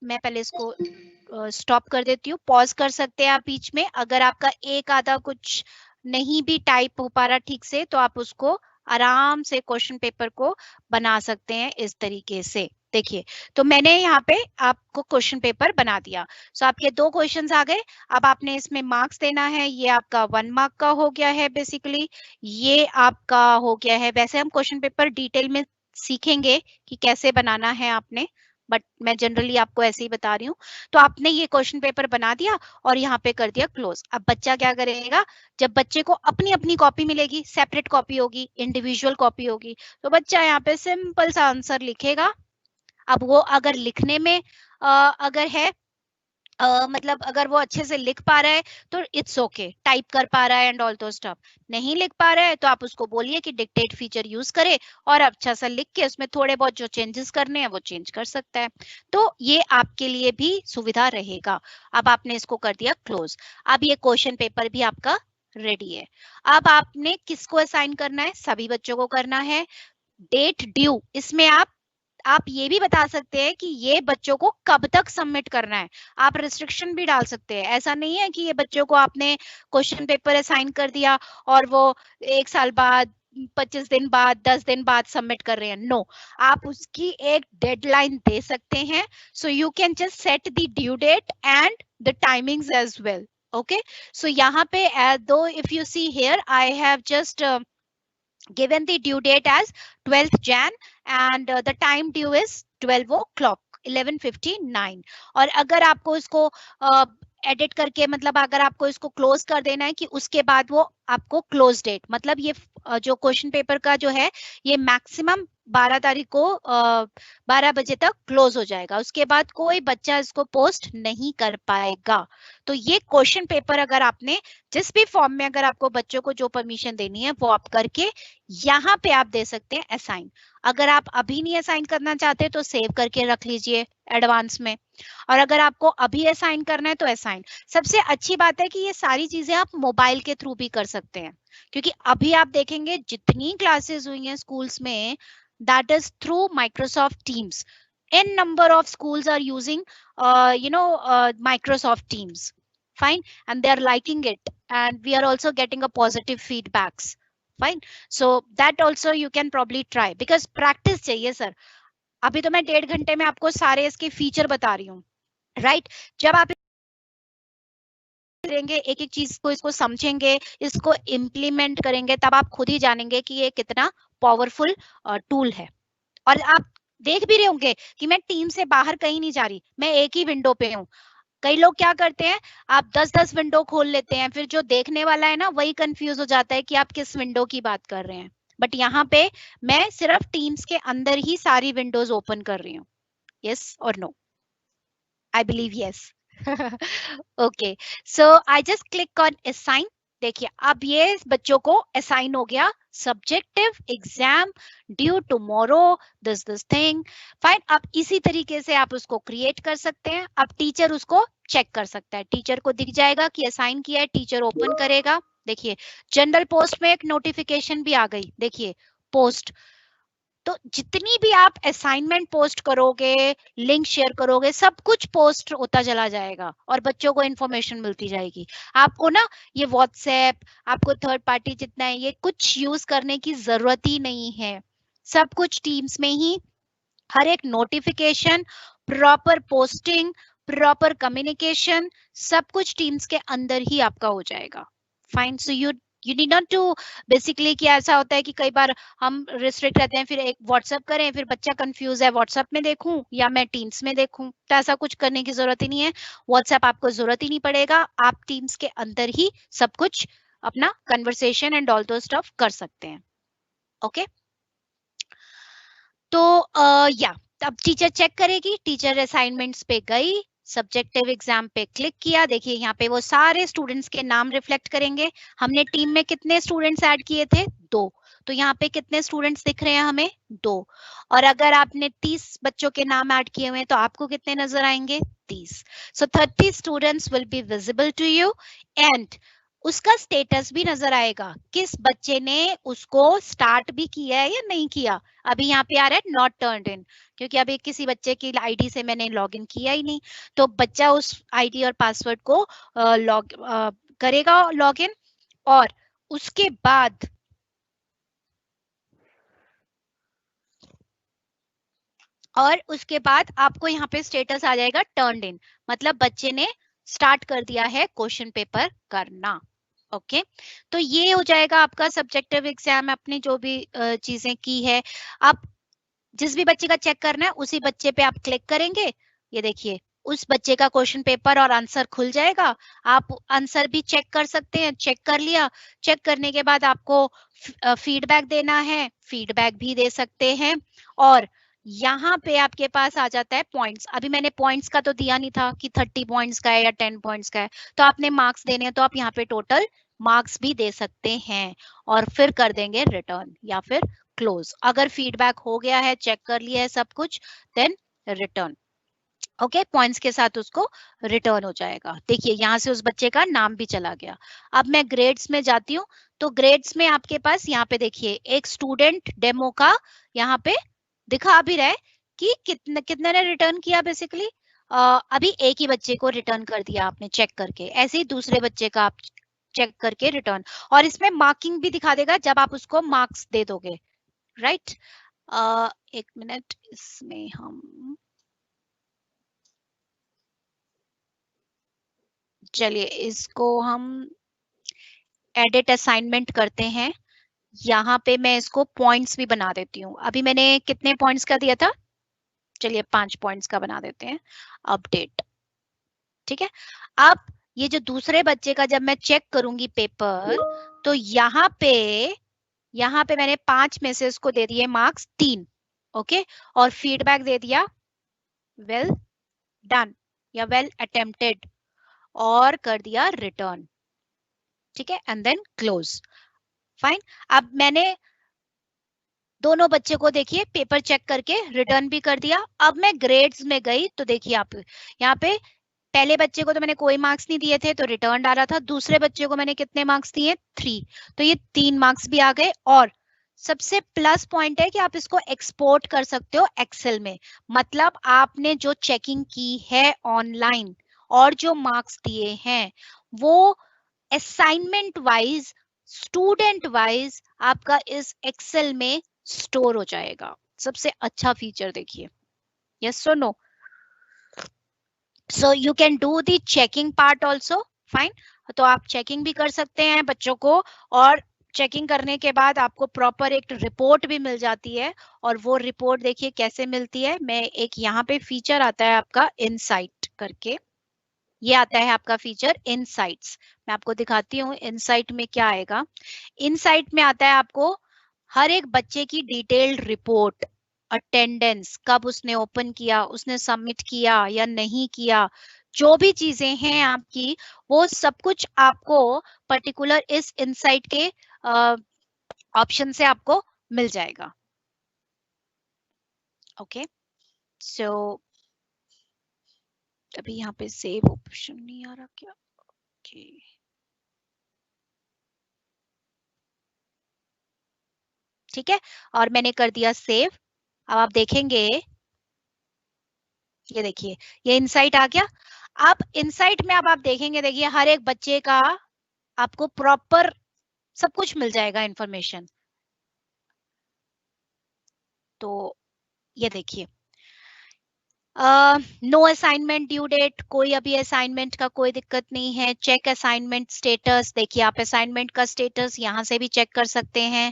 मैं पहले इसको स्टॉप कर देती हूँ, पॉज कर सकते हैं आप बीच में। अगर आपका एक आधा कुछ नहीं भी टाइप हो पा रहा ठीक से तो आप उसको आराम से क्वेश्चन पेपर को बना सकते हैं इस तरीके से। देखिए, तो मैंने यहाँ पे आपको क्वेश्चन पेपर बना दिया। सो आपके 2 क्वेश्चंस आ गए। अब आपने इसमें मार्क्स देना है। ये आपका 1 मार्क का हो गया है बेसिकली, ये आपका हो गया है। वैसे हम क्वेश्चन पेपर डिटेल में सीखेंगे कि कैसे बनाना है आपने, बट मैं जनरली आपको ऐसे ही बता रही हूँ। तो आपने ये क्वेश्चन पेपर बना दिया और यहाँ पे कर दिया क्लोज। अब बच्चा क्या करेगा, जब बच्चे को अपनी अपनी कॉपी मिलेगी, सेपरेट कॉपी होगी, इंडिविजुअल कॉपी होगी, तो बच्चा यहाँ पे सिंपल सा आंसर लिखेगा। अब वो अगर लिखने में अगर है मतलब अगर वो अच्छे से लिख पा रहा है तो इट्स ओके, टाइप कर पा रहा है एंड ऑल दो स्टफ। नहीं लिख पा रहा है तो आप उसको बोलिए कि डिक्टेट फीचर यूज करे और अच्छा सा लिख के उसमें थोड़े बहुत जो चेंजेस करने हैं वो चेंज कर सकता है। तो ये आपके लिए भी सुविधा रहेगा। अब आपने इसको कर दिया क्लोज। अब ये क्वेश्चन पेपर भी आपका रेडी है। अब आपने किसको असाइन करना है, सभी बच्चों को करना है। डेट ड्यू, इसमें आप ये भी बता सकते हैं कि ये बच्चों को कब तक सबमिट करना है। आप रिस्ट्रिक्शन भी डाल सकते हैं। ऐसा नहीं है कि ये बच्चों को आपने क्वेश्चन पेपर असाइन कर दिया और वो 1 साल बाद, 25 दिन बाद, 10 दिन बाद सबमिट कर रहे हैं। नो, आप उसकी एक डेडलाइन दे सकते हैं। So you can just set the due date and the timings as well. Okay, so यहाँ पे दो if you see here I have just given the due date as 12th Jan and the time due is 12 o'clock 11:59। और अगर आपको इसको edit करके, मतलब अगर आपको इसको क्लोज कर देना है कि उसके बाद वो आपको क्लोज डेट, मतलब ये जो क्वेश्चन पेपर का जो है ये मैक्सिमम 12 तारीख को 12 बजे तक क्लोज हो जाएगा। उसके बाद कोई बच्चा इसको पोस्ट नहीं कर पाएगा। तो ये क्वेश्चन पेपर अगर आपने जिस भी फॉर्म में, अगर आपको बच्चों को जो परमिशन देनी है वो आप करके यहाँ पे आप दे सकते हैं असाइन। अगर आप अभी नहीं असाइन करना चाहते तो सेव करके रख लीजिए एडवांस में, और अगर आपको अभी असाइन करना है तो असाइन। सबसे अच्छी बात है कि ये सारी चीजें आप मोबाइल के थ्रू भी कर सकते हैं, क्योंकि अभी आप देखेंगे जितनी क्लासेस हुई हैं स्कूल्स में, that is through Microsoft teams. n number of schools are using Microsoft Teams, fine, and they are liking it, and we are also getting a positive feedbacks, fine. So that also you can probably try, because practice चाहिए sir. अभी तो मैं 1.5 घंटे में आपको सारे इसके feature बता रही हूँ, राइट? जब आप करेंगे, एक एक चीज को इसको समझेंगे, इसको इम्प्लीमेंट करेंगे, तब आप खुद ही जानेंगे कि ये कितना पावरफुल टूल है। और आप देख भी रहे होंगे कि मैं टीम से बाहर कहीं नहीं जा रही, मैं एक ही विंडो पे हूँ। कई लोग क्या करते हैं, आप 10-10 विंडो खोल लेते हैं, फिर जो देखने वाला है ना वही कंफ्यूज हो जाता है कि आप किस विंडो की बात कर रहे हैं। बट यहाँ पे मैं सिर्फ टीम्स के अंदर ही सारी विंडोज ओपन कर रही हूँ। यस और no? I believe yes. Okay, so I just click on assign. देखिए अब ये बच्चों को असाइन हो गया, subjective exam due tomorrow this thing. Fine, अब इसी तरीके से आप उसको क्रिएट कर सकते हैं। अब टीचर उसको चेक कर सकता है, टीचर को दिख जाएगा कि असाइन किया है, टीचर ओपन करेगा। देखिए जनरल पोस्ट में एक नोटिफिकेशन भी आ गई, देखिए पोस्ट। तो जितनी भी आप असाइनमेंट पोस्ट करोगे, लिंक शेयर करोगे, सब कुछ पोस्ट होता चला जाएगा और बच्चों को इन्फॉर्मेशन मिलती जाएगी। आपको ना ये व्हाट्सएप, आपको थर्ड पार्टी जितना है ये कुछ यूज करने की जरूरत ही नहीं है। सब कुछ टीम्स में ही, हर एक notification, proper posting, proper communication, सब कुछ टीम्स के अंदर ही आपका हो जाएगा। Fine, so you need not to, basically क्या ऐसा होता है कि कई बार हम रिस्ट्रिक्ट रहते हैं, फिर एक व्हाट्सएप करें, फिर बच्चा कंफ्यूज है व्हाट्सएप में देखूं या मैं टीम्स में देखूं, तो ऐसा कुछ करने की जरूरत ही नहीं है। व्हाट्सएप आपको जरूरत ही नहीं पड़ेगा, आप टीम्स के अंदर ही सब कुछ अपना कन्वर्सेशन एंड ऑल दो स्टफ कर सकते हैं। ओके, तो या अब टीचर चेक करेगी, टीचर असाइनमेंट्स पे गई, सब्जेक्टिव एग्जाम पे क्लिक किया, देखिए यहाँ पे वो सारे स्टूडेंट्स के नाम रिफ्लेक्ट करेंगे। हमने टीम में कितने स्टूडेंट्स ऐड किए थे? 2, तो यहाँ पे कितने स्टूडेंट्स दिख रहे हैं हमें? 2। और अगर आपने 30 बच्चों के नाम ऐड किए हुए हैं तो आपको कितने नजर आएंगे? 30। So 30 students will be visible to you and उसका स्टेटस भी नजर आएगा, किस बच्चे ने उसको स्टार्ट भी किया है या नहीं किया। अभी यहाँ पे आ रहा है नॉट टर्न्ड इन, क्योंकि अभी किसी बच्चे की आईडी से मैंने लॉगिन किया ही नहीं, तो बच्चा उस आईडी और पासवर्ड को करेगा लॉगिन, और उसके बाद आपको यहाँ पे स्टेटस आ जाएगा टर्न्ड इन, मतलब बच्चे ने स्टार्ट कर दिया है क्वेश्चन पेपर करना। ओके, तो ये हो जाएगा आपका सब्जेक्टिव एग्जाम, अपनी जो भी चीजें की है। आप जिस भी बच्चे का चेक करना है उसी बच्चे पे आप क्लिक करेंगे, ये देखिए उस बच्चे का क्वेश्चन पेपर और आंसर खुल जाएगा। आप आंसर भी चेक कर सकते हैं, चेक कर लिया, चेक करने के बाद आपको फीडबैक देना है, फीडबैक भी दे सकते हैं। और यहाँ पे आपके पास आ जाता है पॉइंट्स। अभी मैंने पॉइंट्स का तो दिया नहीं था कि 30 पॉइंट्स का है या 10 पॉइंट्स का है, तो आपने मार्क्स देने हैं तो आप यहाँ पे टोटल मार्क्स भी दे सकते हैं और फिर कर देंगे रिटर्न या फिर क्लोज। अगर फीडबैक हो गया है, चेक कर लिया है सब कुछ, देन रिटर्न। ओके, पॉइंट्स के साथ उसको रिटर्न हो जाएगा। देखिए यहाँ से उस बच्चे का नाम भी चला गया। अब मैं ग्रेड्स में जाती हूँ, तो ग्रेड्स में आपके पास यहाँ पे देखिए एक स्टूडेंट डेमो का यहाँ पे दिखा भी रहा है कि कितने ने रिटर्न किया। बेसिकली अभी एक ही बच्चे को रिटर्न कर दिया आपने चेक करके, ऐसे ही दूसरे बच्चे का आप चेक करके रिटर्न, और इसमें मार्किंग भी दिखा देगा जब आप उसको मार्क्स दे दोगे, राइट। एक मिनट, इसमें हम चलिए इसको हम एडिट असाइनमेंट करते हैं। यहाँ पे मैं इसको पॉइंट्स भी बना देती हूँ। अभी मैंने कितने पॉइंट्स का दिया था? चलिए 5 पॉइंट्स का बना देते हैं, अपडेट। ठीक है, अब ये जो दूसरे बच्चे का जब मैं चेक करूंगी पेपर, तो यहाँ पे मैंने 5 में से इसको दे दिए मार्क्स 3। ओके, और फीडबैक दे दिया वेल डन या वेल अटेम्प्टेड, और कर दिया रिटर्न। ठीक है, एंड देन क्लोज। फाइन, अब मैंने दोनों बच्चे को देखिए पेपर चेक करके रिटर्न भी कर दिया। अब मैं ग्रेड्स में गई तो देखिए आप यहाँ पे पहले बच्चे को तो मैंने कोई मार्क्स नहीं दिए थे तो रिटर्न डाला था, दूसरे बच्चे को मैंने कितने मार्क्स दिए? 3, तो ये 3 मार्क्स भी आ गए। और सबसे प्लस पॉइंट है कि आप इसको एक्सपोर्ट कर सकते हो एक्सेल में, मतलब आपने जो चेकिंग की है ऑनलाइन और जो मार्क्स दिए हैं वो असाइनमेंट वाइज, स्टूडेंट वाइज आपका इस एक्सेल में स्टोर हो जाएगा। सबसे अच्छा फीचर देखिए, यस और no. So you can do the checking part also. Fine, तो आप चेकिंग भी कर सकते हैं बच्चों को, और चेकिंग करने के बाद आपको प्रॉपर एक रिपोर्ट भी मिल जाती है। और वो रिपोर्ट देखिए कैसे मिलती है। मैं एक यहाँ पे फीचर आता है आपका इनसाइट करके, ये आता है आपका फीचर इनसाइट्स। मैं आपको दिखाती हूँ इनसाइट में क्या आएगा। इनसाइट में आता है आपको हर एक बच्चे की डिटेल्ड रिपोर्ट, अटेंडेंस, कब उसने ओपन किया, उसने सबमिट किया या नहीं किया, जो भी चीजें हैं आपकी, वो सब कुछ आपको पर्टिकुलर इस इनसाइट के ऑप्शन से आपको मिल जाएगा। ओके, सो अभी यहाँ पे सेव ऑप्शन नहीं आ रहा क्या? ओके, ठीक है, और मैंने कर दिया सेव। अब आप देखेंगे, ये देखिए ये इनसाइट आ गया। अब इनसाइट में अब आप देखेंगे, देखिए हर एक बच्चे का आपको प्रॉपर सब कुछ मिल जाएगा इंफॉर्मेशन। तो ये देखिए, नो असाइनमेंट ड्यू डेट, कोई अभी असाइनमेंट का कोई दिक्कत नहीं है। चेक असाइनमेंट स्टेटस, देखिए आप असाइनमेंट का स्टेटस यहाँ से भी चेक कर सकते हैं।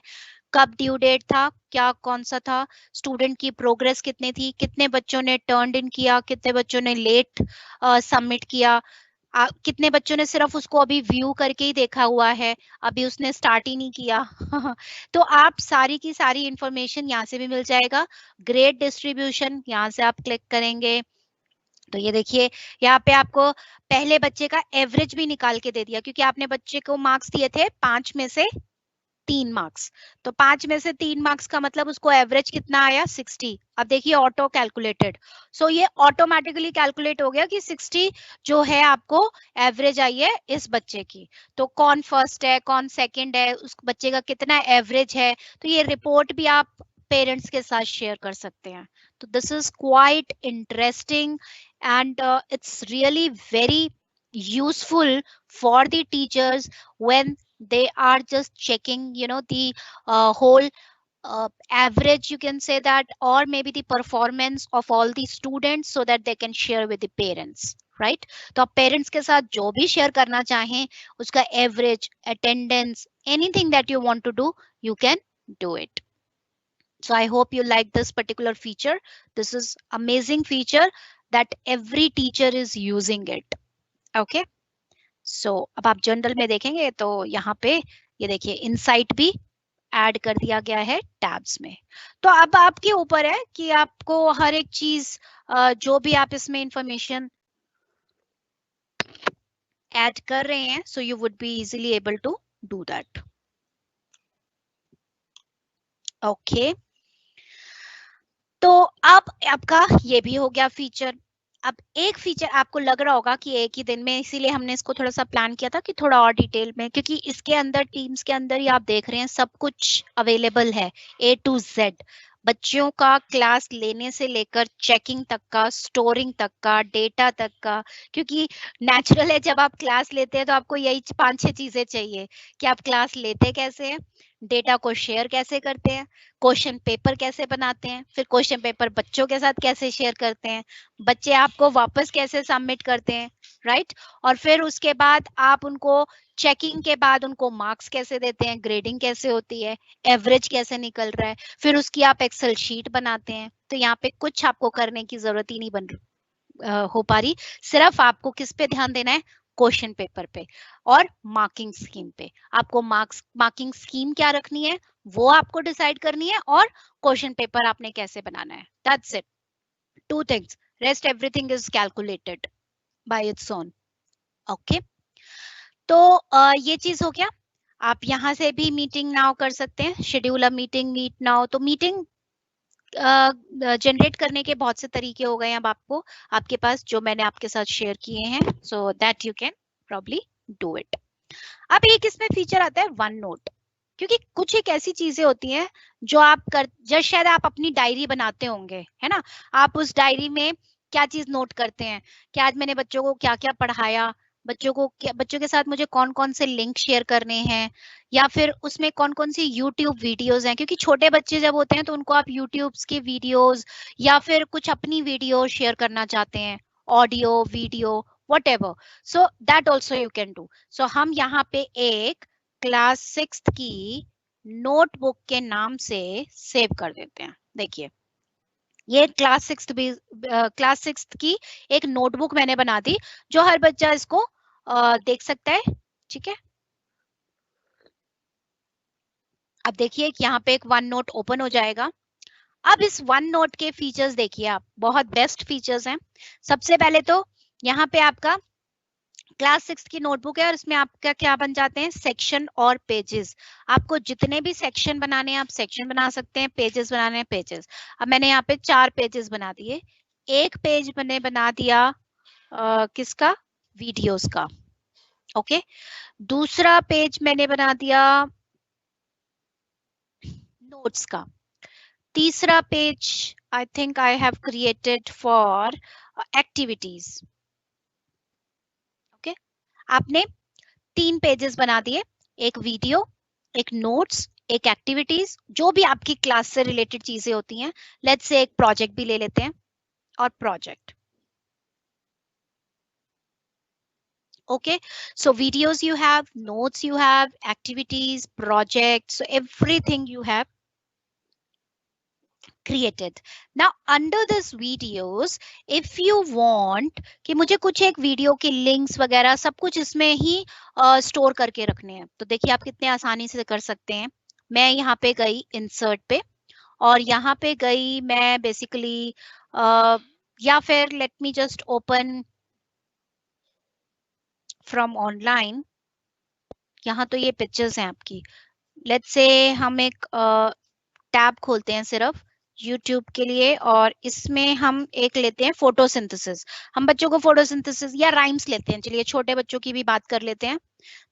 कब ड्यू डेट था, क्या कौन सा था, स्टूडेंट की प्रोग्रेस कितनी थी, कितने बच्चों ने टर्न इन किया, कितने बच्चों ने लेट सबमिट किया, कितने बच्चों ने सिर्फ उसको अभी व्यू करके ही देखा हुआ है, अभी उसने स्टार्ट ही नहीं किया। तो आप सारी की सारी इंफॉर्मेशन यहाँ से भी मिल जाएगा। ग्रेड डिस्ट्रीब्यूशन, यहाँ से आप क्लिक करेंगे तो ये देखिए यहाँ पे आपको पहले बच्चे का एवरेज भी निकाल के दे दिया, क्योंकि आपने बच्चे को मार्क्स दिए थे 5 में से 3 मार्क्स, तो 5 में से 3 मार्क्स का मतलब उसको एवरेज कितना आया 60। अब देखिए ऑटो कैलकुलेटेड, सो ये ऑटोमेटिकली कैलकुलेट हो गया कि 60 जो है आपको एवरेज आई है इस बच्चे की। तो कौन फर्स्ट है कौन सेकंड है, उस बच्चे का कितना एवरेज है, तो ये रिपोर्ट भी आप पेरेंट्स के साथ शेयर कर सकते हैं। तो this is quite interesting and it's really very useful for the teachers when they are just checking, you know, the whole average, you can say that, or maybe the performance of all the students so that they can share with the parents, right? तो आप parents के साथ जो भी share करना चाहें, उसका average, attendance, anything that you want to do, you can do it. So I hope you like this particular feature. This is amazing feature that every teacher is using it. Okay, so अब आप general में देखेंगे तो यहाँ पे ये देखिए insight भी ऐड कर दिया गया है टैब्स में। तो अब आपके ऊपर है कि आपको हर एक चीज जो भी आप इसमें इंफॉर्मेशन ऐड कर रहे हैं, so you would be easily able to do that. Okay, तो अब आपका ये भी हो गया फीचर। अब एक फीचर आपको लग रहा होगा कि एक ही दिन में, इसीलिए हमने इसको थोड़ा सा प्लान किया था कि थोड़ा और डिटेल में, क्योंकि इसके अंदर टीम्स के अंदर ही आप देख रहे हैं सब कुछ अवेलेबल है A to Z, बच्चों का क्लास लेने से लेकर चेकिंग तक का, स्टोरिंग तक का, डेटा तक का। क्योंकि नेचुरल है जब आप क्लास लेते हैं तो आपको यही 5-6 चीजें चाहिए कि आप क्लास लेते कैसे हैं, डेटा को शेयर कैसे करते हैं, क्वेश्चन पेपर कैसे बनाते हैं, फिर क्वेश्चन पेपर बच्चों के साथ कैसे शेयर करते हैं, बच्चे आपको वापस कैसे सबमिट करते हैं, राइट? और फिर उसके बाद आप उनको चेकिंग के बाद उनको मार्क्स कैसे देते हैं, ग्रेडिंग कैसे होती है, एवरेज कैसे निकल रहा है, फिर उसकी आप एक्सेल शीट बनाते हैं। तो यहाँ पे कुछ आपको करने की जरूरत ही नहीं हो पा रही, सिर्फ आपको किस पे ध्यान देना है, क्वेश्चन पेपर पे और मार्किंग स्कीम पे। आपको मार्किंग स्कीम क्या रखनी है वो आपको डिसाइड करनी है, और क्वेश्चन पेपर आपने कैसे बनाना है, that's it. 2 things, rest everything is calculated by its own. Okay, तो ये चीज हो गया। आप यहाँ से भी मीटिंग नाउ कर सकते हैं, schedule a meeting, meet now. तो मीटिंग जनरेट करने के बहुत से तरीके हो गए अब आपको, आपके पास, जो मैंने आपके साथ शेयर किए हैं, so that you can probably do it. अब एक इसमें फीचर आता है वन नोट, क्योंकि कुछ एक ऐसी चीजें होती हैं जो आप कर, जब शायद आप अपनी डायरी बनाते होंगे, है ना, आप उस डायरी में क्या चीज नोट करते हैं कि आज मैंने बच्चों को क्या क्या पढ़ाया, बच्चों को क्या, बच्चों के साथ मुझे कौन कौन से लिंक शेयर करने हैं, या फिर उसमें कौन कौन सी यूट्यूब वीडियोस हैं, क्योंकि छोटे बच्चे जब होते हैं तो उनको आप यूट्यूब के वीडियोस या फिर कुछ अपनी वीडियो शेयर करना चाहते हैं, audio video whatever, so that also you can do. So हम यहाँ पे एक क्लास 6th की नोटबुक के नाम से सेव कर देते हैं। देखिए ये क्लास 6th की एक नोटबुक मैंने बना दी, जो हर बच्चा इसको देख सकता है, ठीक है। अब देखिए कि यहाँ पे एक वन नोट ओपन हो जाएगा। अब इस वन नोट के फीचर्स देखिए आप, बहुत बेस्ट फीचर्स हैं। सबसे पहले तो यहाँ पे आपका क्लास 6 की नोटबुक है और इसमें आपका क्या बन जाते हैं, सेक्शन और पेजेस। आपको जितने भी सेक्शन बनाने हैं आप सेक्शन बना सकते हैं, पेजेस बनाने हैं पेजेस। अब मैंने यहाँ पे 4 पेजेस बना दिए। एक पेज मैंने बना दिया किसका, वीडियोस का। ओके, दूसरा पेज मैंने बना दिया नोट्स का। तीसरा page I think I have created for activities. Okay, आपने 3 पेजेस बना दिए, एक वीडियो, एक नोट्स, एक एक्टिविटीज, जो भी आपकी क्लास से रिलेटेड चीजें होती हैं। लेट्स से एक प्रोजेक्ट भी ले लेते हैं, और project. Okay, so videos you have, notes you have, activities, projects, so everything you have created. Now under this videos, if you want कि मुझे कुछ एक वीडियो के लिंक्स वगैरह सब कुछ इसमें ही स्टोर करके रखने हैं, तो देखिए आप कितने आसानी से कर सकते हैं। मैं यहाँ पे गई इंसर्ट पे, और यहाँ पे गई मैं बेसिकली या फिर late me just open from online. यहाँ तो ये पिक्चर्स हैं आपकी। लेट्स से हम एक टैब खोलते हैं सिर्फ YouTube के लिए, और इसमें हम एक लेते हैं फोटोसिंथेसिस। हम बच्चों को फोटोसिंथेसिस या राइम्स लेते हैं, चलिए छोटे बच्चों की भी बात कर लेते हैं।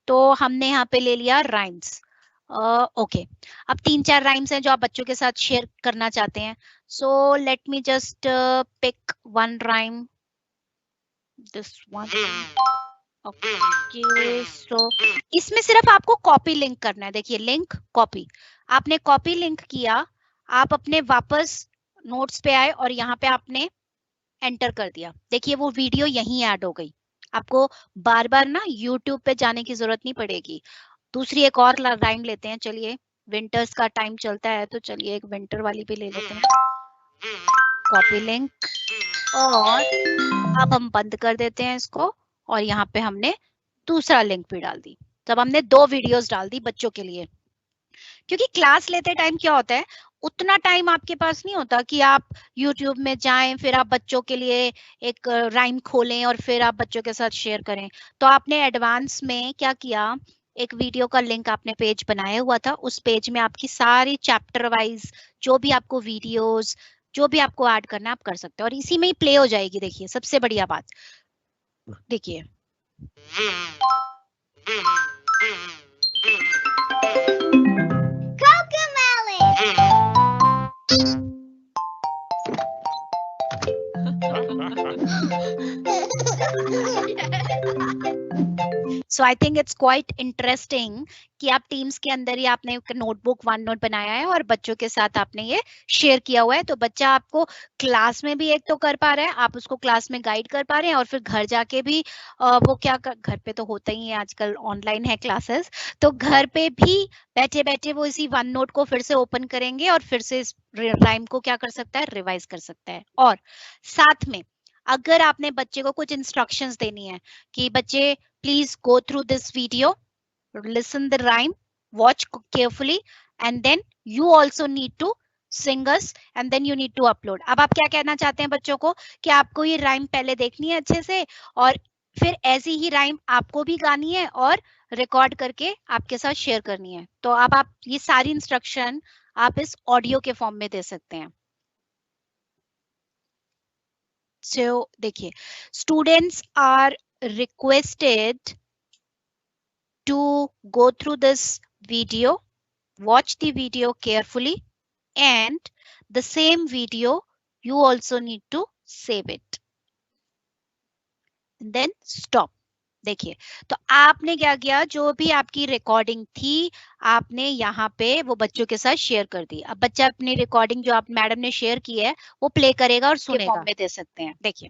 तो हमने यहाँ पे ले लिया राइम्स। ओके, अब 3-4 राइम्स हैं जो आप बच्चों के साथ शेयर करना चाहते हैं। So let me just pick one rhyme, this one. Okay, so इसमें सिर्फ आपको कॉपी लिंक करना है। देखिए लिंक कॉपी, आपने कॉपी लिंक किया, आप अपने वापस नोट्स पे आए और यहाँ पे आपने एंटर कर दिया। देखिए वो वीडियो यहीं ऐड हो गई। आपको बार बार ना यूट्यूब पे जाने की जरूरत नहीं पड़ेगी। दूसरी एक और राइम लेते हैं, चलिए विंटर्स का टाइम चलता है तो चलिए एक विंटर वाली भी ले लेते हैं। कॉपी लिंक, और अब हम बंद कर देते हैं इसको, और यहाँ पे हमने दूसरा लिंक भी डाल दी। तब हमने 2 वीडियोस डाल दी बच्चों के लिए। क्योंकि क्लास लेते टाइम क्या होता है, उतना टाइम आपके पास नहीं होता कि आप YouTube में जाएं, फिर आप बच्चों के लिए एक राइम खोलें और फिर आप बच्चों के साथ शेयर करें। तो आपने एडवांस में क्या किया, एक वीडियो का लिंक आपने पेज बनाया हुआ था, उस पेज में आपकी सारी चैप्टर वाइज जो भी आपको वीडियोस, जो भी आपको ऐड करना है आप कर सकते हो, और इसी में ही प्ले हो जाएगी। देखिए सबसे बढ़िया बात, देखिए so I think it's quite interesting कि आप टीम्स के अंदर ही आपने एक नोटबुक वन नोट बनाया है और बच्चों के साथ आपने ये शेयर किया हुआ है। तो बच्चा आपको क्लास में भी एक तो कर पा रहा है, आप उसको क्लास में गाइड कर पा रहे हैं, और फिर घर जाके भी वो क्या घर पे तो होता ही है, आजकल ऑनलाइन है क्लासेस, तो घर पे भी बैठे बैठे वो इसी वन नोट को फिर से ओपन करेंगे और फिर से इस राइम को क्या कर सकता है, रिवाइज कर सकता है। और साथ में अगर आपने बच्चे को कुछ इंस्ट्रक्शंस देनी है कि बच्चे please go through this video, listen the rhyme, watch carefully, and then you also need to sing us, and then you need to upload। अब आप क्या कहना चाहते हैं बच्चों को कि आपको ये राइम पहले देखनी है अच्छे से, और फिर ऐसी ही राइम आपको भी गानी है और रिकॉर्ड करके आपके साथ शेयर करनी है। तो अब आप ये सारी इंस्ट्रक्शन आप इस ऑडियो के फॉर्म में दे सकते हैं। So देखिए, students are requested to go through this video, watch the video carefully, and the same video you also need to save it and then stop। देखिए, तो आपने क्या किया, जो भी आपकी रिकॉर्डिंग थी आपने यहाँ पे वो बच्चों के साथ शेयर कर दी। अब बच्चा अपनी रिकॉर्डिंग जो आप मैडम ने शेयर की है वो प्ले करेगा और सुनेगा। फॉर्म में दे सकते हैं, देखिए।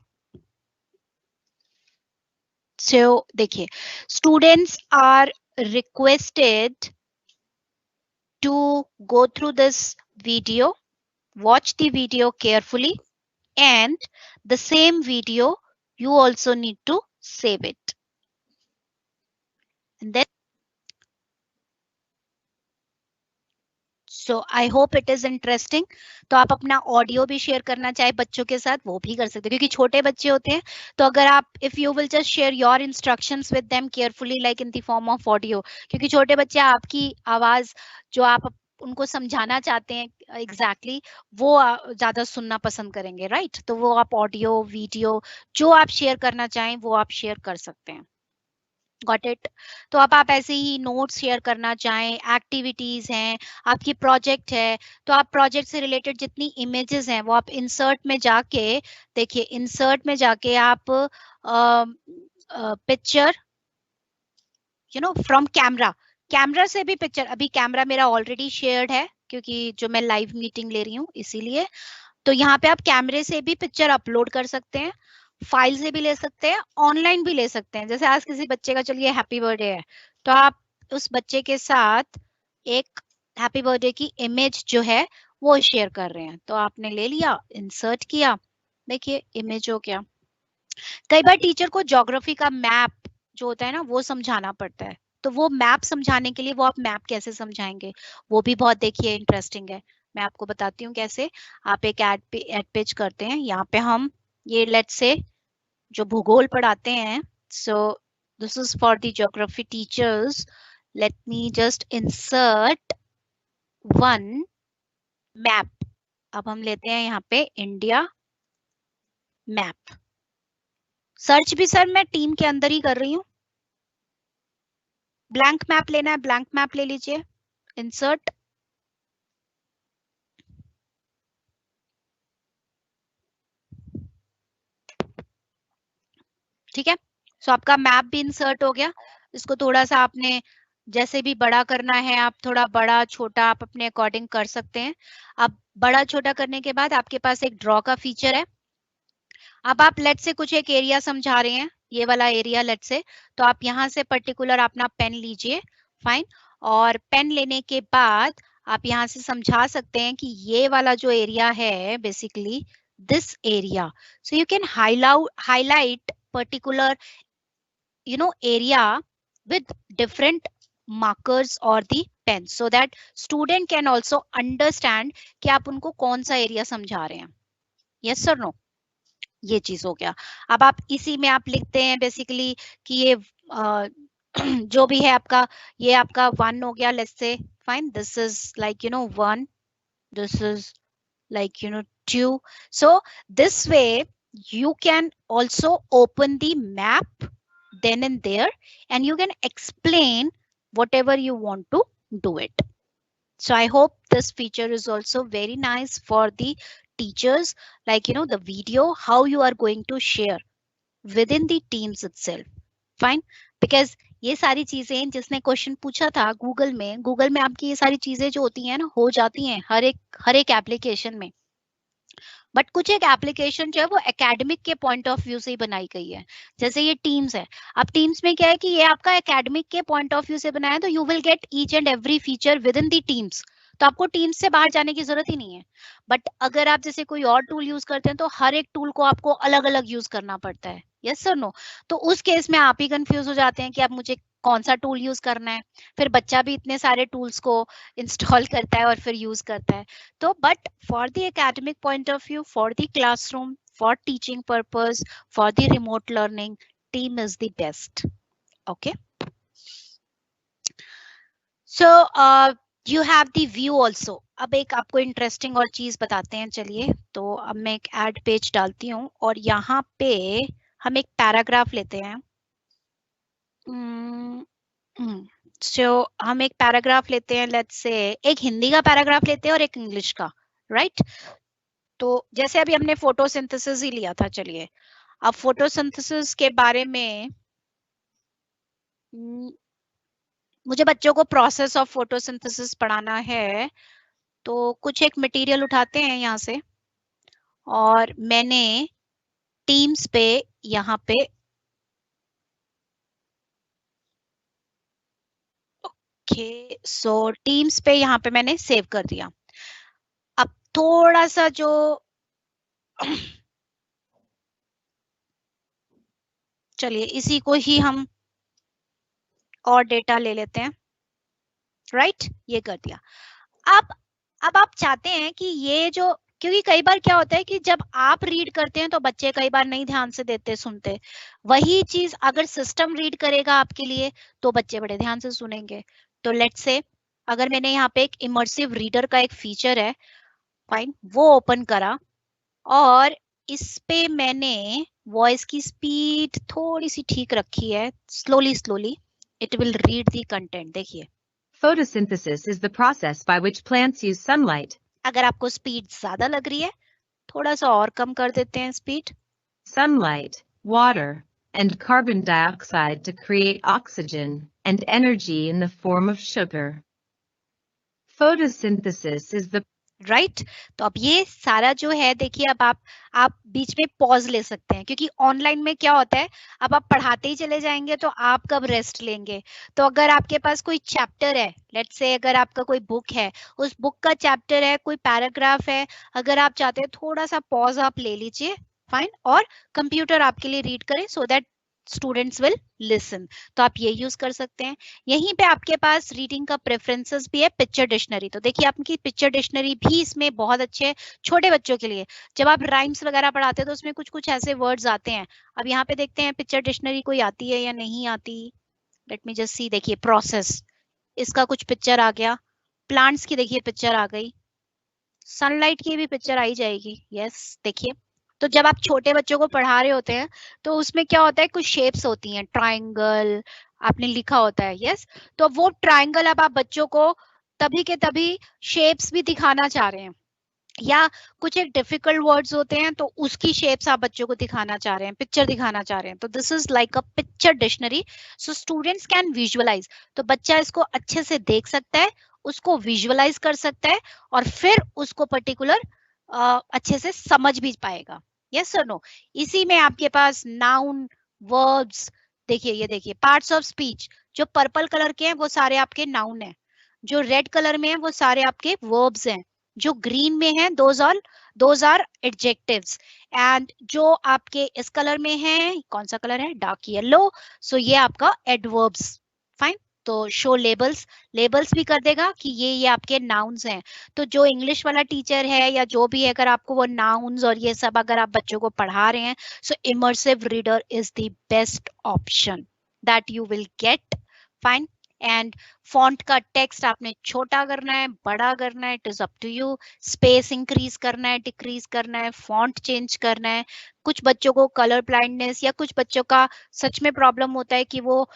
So देखिए, students are requested to go through this video, watch the video carefully, and the same video you also need to save it, and then so I hope it is interesting. तो आप अपना audio भी share करना चाहे बच्चों के साथ वो भी कर सकते हैं, क्योंकि छोटे बच्चे होते हैं। तो अगर आप if you will just share your instructions with them carefully like in the form of audio, क्योंकि छोटे बच्चे आपकी आवाज जो आप उनको समझाना चाहते हैं एग्जैक्टली वो ज्यादा सुनना पसंद करेंगे, राइट? तो वो आप ऑडियो वीडियो जो आप शेयर करना चाहें वो आप शेयर कर सकते हैं। Got it? तो अब आप ऐसे ही नोट्स शेयर करना चाहें, एक्टिविटीज हैं, आपकी प्रोजेक्ट है, तो आप प्रोजेक्ट से रिलेटेड जितनी इमेजेस हैं वो आप इंसर्ट में जाके देखिए, इंसर्ट में जाके आप पिक्चर फ्रॉम कैमरा, कैमरा से भी पिक्चर, अभी कैमरा मेरा ऑलरेडी शेयर्ड है क्योंकि जो मैं लाइव मीटिंग ले रही हूँ इसीलिए। तो यहाँ पे आप कैमरे से भी पिक्चर अपलोड कर सकते हैं, फाइल से भी ले सकते हैं, ऑनलाइन भी ले सकते हैं। जैसे आज किसी बच्चे का चलिए हैप्पी बर्थडे है, तो आप उस बच्चे के साथ एक हैप्पी बर्थडे की इमेज जो है वो शेयर कर रहे हैं, तो आपने ले लिया, इंसर्ट किया, देखिए इमेज हो गया। कई बार टीचर को ज्योग्राफी का मैप जो होता है ना वो समझाना पड़ता है, तो वो मैप समझाने के लिए वो आप मैप कैसे समझाएंगे, वो भी बहुत देखिए इंटरेस्टिंग है। मैं आपको बताती हूँ कैसे। आप एक एड पेज करते हैं, यहाँ पे हम ये लेट्स से जो भूगोल पढ़ाते हैं, सो this is for the geography teachers, late me just insert one map. अब हम लेते हैं यहाँ पे इंडिया मैप। सर्च भी सर मैं टीम के अंदर ही कर रही हूँ। ब्लैंक मैप लेना है, ब्लैंक मैप ले लीजिए, इंसर्ट, ठीक है। सो आपका मैप भी इंसर्ट हो गया। इसको थोड़ा सा आपने जैसे भी बड़ा करना है, आप थोड़ा बड़ा छोटा आप अपने अकॉर्डिंग कर सकते हैं। अब बड़ा छोटा करने के बाद आपके पास एक ड्रॉ का फीचर है। अब आप लेट से कुछ एक एरिया समझा रहे हैं, ये वाला एरिया लेट से, तो आप यहाँ से पर्टिकुलर अपना पेन लीजिए, फाइन। और पेन लेने के बाद आप यहाँ से समझा सकते हैं कि ये वाला जो एरिया है basically this area, so you can highlight particular area with different markers or the pen so that student can also understand कि आप उनको कौन सा एरिया समझा रहे हैं। yes or no? ये चीज हो गया। अब आप इसी में आप लिखते हैं बेसिकली कि ये जो भी है आपका, ये आपका 1 हो गया, let's say fine, this is like 1, this is like 2. So this way you can also open the map then and there and you can explain whatever you want to do it. So I hope this feature is also very nice for the teachers, like the video how you are going to share within the teams itself, fine, because ये सारी चीजें जिसने question पूछा था Google में आपकी ये सारी चीजें जो होती हैं ना हो जाती हैं हर एक एप्लीकेशन में। बट कुछ एक एप्लीकेशन जो है वो एकेडमिक के पॉइंट ऑफ व्यू से ही बनाई गई है। जैसे ये टीम्स है, अब टीम्स में क्या है कि ये आपका एकेडमिक के पॉइंट ऑफ व्यू से बनाया है, तो you will gate each and every feature with in the teams, तो आपको टीम्स से बाहर जाने की जरूरत ही नहीं है। बट अगर आप जैसे कोई और टूल यूज करते हैं तो हर एक टूल को आपको अलग अलग यूज करना पड़ता है, यस सर नो? तो उस केस में आप ही कंफ्यूज हो जाते हैं कि अब मुझे कौन सा टूल यूज करना है, फिर बच्चा भी इतने सारे टूल्स को इंस्टॉल करता है और फिर यूज करता है। तो but for the academic point of view, for the classroom, for teaching purpose, for the remote learning, team is the best. Okay, so you have the view also. अब एक आपको इंटरेस्टिंग और चीज बताते हैं, चलिए। तो अब मैं एक एड पेज डालती हूँ और यहाँ पे हम एक पैराग्राफ लेते हैं। So, हम एक पैराग्राफ लेते हैं, लेट्स से एक हिंदी का पैराग्राफ लेते हैं और एक इंग्लिश का, राइट? तो जैसे अभी हमने फोटोसिंथेसिस ही लिया था, चलिए अब फोटोसिंथेसिस के बारे में मुझे बच्चों को प्रोसेस ऑफ फोटोसिंथेसिस पढ़ाना है, तो कुछ एक मटेरियल उठाते हैं यहाँ से और मैंने टीम्स पे यहाँ पे सो टीम्स पे यहाँ पे मैंने सेव कर दिया। अब थोड़ा सा जो चलिए इसी को ही हम और डेटा ले लेते हैं, राइट? ये कर दिया। अब अब आप चाहते हैं कि ये जो, क्योंकि कई बार क्या होता है कि जब आप रीड करते हैं तो बच्चे कई बार नहीं ध्यान से देते सुनते, वही चीज अगर सिस्टम रीड करेगा आपके लिए तो बच्चे बड़े ध्यान से सुनेंगे। तो लेट्स से अगर मैंने यहाँ पे एक इमर्सिव रीडर का एक फीचर है, फाइन, वो ओपन करा और इस पे मैंने वॉइस की स्पीड थोड़ी सी ठीक रखी है, slowly slowly it will read the content. देखिए, Photosynthesis is the process by which plants use sunlight. अगर आपको स्पीड ज्यादा लग रही है थोड़ा सा और कम कर देते हैं speed. Sunlight, water, and carbon dioxide to create oxygen and energy in the form of sugar. Photosynthesis is the right तो अब ये सारा जो है देखिए, अब आप बीच में पॉज ले सकते हैं, क्योंकि ऑनलाइन में क्या होता है, अब आप पढ़ाते ही चले जाएंगे तो आप कब रेस्ट लेंगे। तो अगर आपके पास कोई चैप्टर है, लेट्स से अगर आपका कोई बुक है, उस बुक का चैप्टर है, कोई पैराग्राफ है, अगर आप चाहते हैं थोड़ा सा पॉज आप ले लीजिए, फाइन, और कंप्यूटर आपके लिए रीड करे so that students will listen, तो आप ये यूज कर सकते हैं। यहीं पे आपके पास रीडिंग का प्रेफरेंसेस भी है, पिक्चर डिक्शनरी। तो देखिए आपकी पिक्चर डिक्शनरी भी इसमें बहुत अच्छे है छोटे बच्चों के लिए। जब आप राइम्स वगैरह पढ़ाते हैं तो उसमें कुछ कुछ ऐसे वर्ड्स आते हैं। अब यहाँ पे देखते हैं पिक्चर डिक्शनरी कोई आती है या नहीं आती। लेट मी जस्ट सी, देखिए प्रोसेस, इसका कुछ पिक्चर आ गया, प्लांट्स की देखिए पिक्चर आ गई, सनलाइट की भी पिक्चर आई जाएगी, यस देखिए। तो जब आप छोटे बच्चों को पढ़ा रहे होते हैं तो उसमें क्या होता है, कुछ शेप्स होती हैं, ट्रायंगल आपने लिखा होता है, यस। तो वो ट्रायंगल अब आप बच्चों को तभी के तभी शेप्स भी दिखाना चाह रहे हैं, या कुछ एक डिफिकल्ट वर्ड्स होते हैं तो उसकी शेप्स आप बच्चों को दिखाना चाह रहे हैं, पिक्चर दिखाना चाह रहे हैं, तो this is like a picture dictionary, so students can visualise. तो बच्चा इसको अच्छे से देख सकता है, उसको विजुअलाइज कर सकता है, और फिर उसको पर्टिकुलर अच्छे से समझ भी पाएगा, यस और नो। इसी में आपके पास नाउन, वर्ब्स, देखिए ये देखिए पार्ट्स ऑफ स्पीच, जो पर्पल कलर के हैं वो सारे आपके नाउन हैं, जो रेड कलर में है वो सारे आपके वर्ब्स हैं, जो ग्रीन में है दोज आर एडजेक्टिव्स, एंड जो आपके इस कलर में है, कौन सा कलर है, डार्क येलो, सो ये आपका एडवर्ब्स, फाइन। तो शो लेबल्स, लेबल्स भी कर देगा कि ये आपके नाउन्स हैं। तो जो इंग्लिश वाला टीचर है या जो भी है, अगर आपको वो नाउन्स और ये सब अगर आप बच्चों को पढ़ा रहे हैं, so immersive reader is the best option that you will get, fine. And font का टेक्स्ट आपने छोटा करना है, बड़ा करना है, it is up to you. Space increase करना है, डिक्रीज करना है, फॉन्ट चेंज करना है। कुछ बच्चों को कलर ब्लाइंडनेस या कुछ बच्चों का सच में प्रॉब्लम होता है कि वो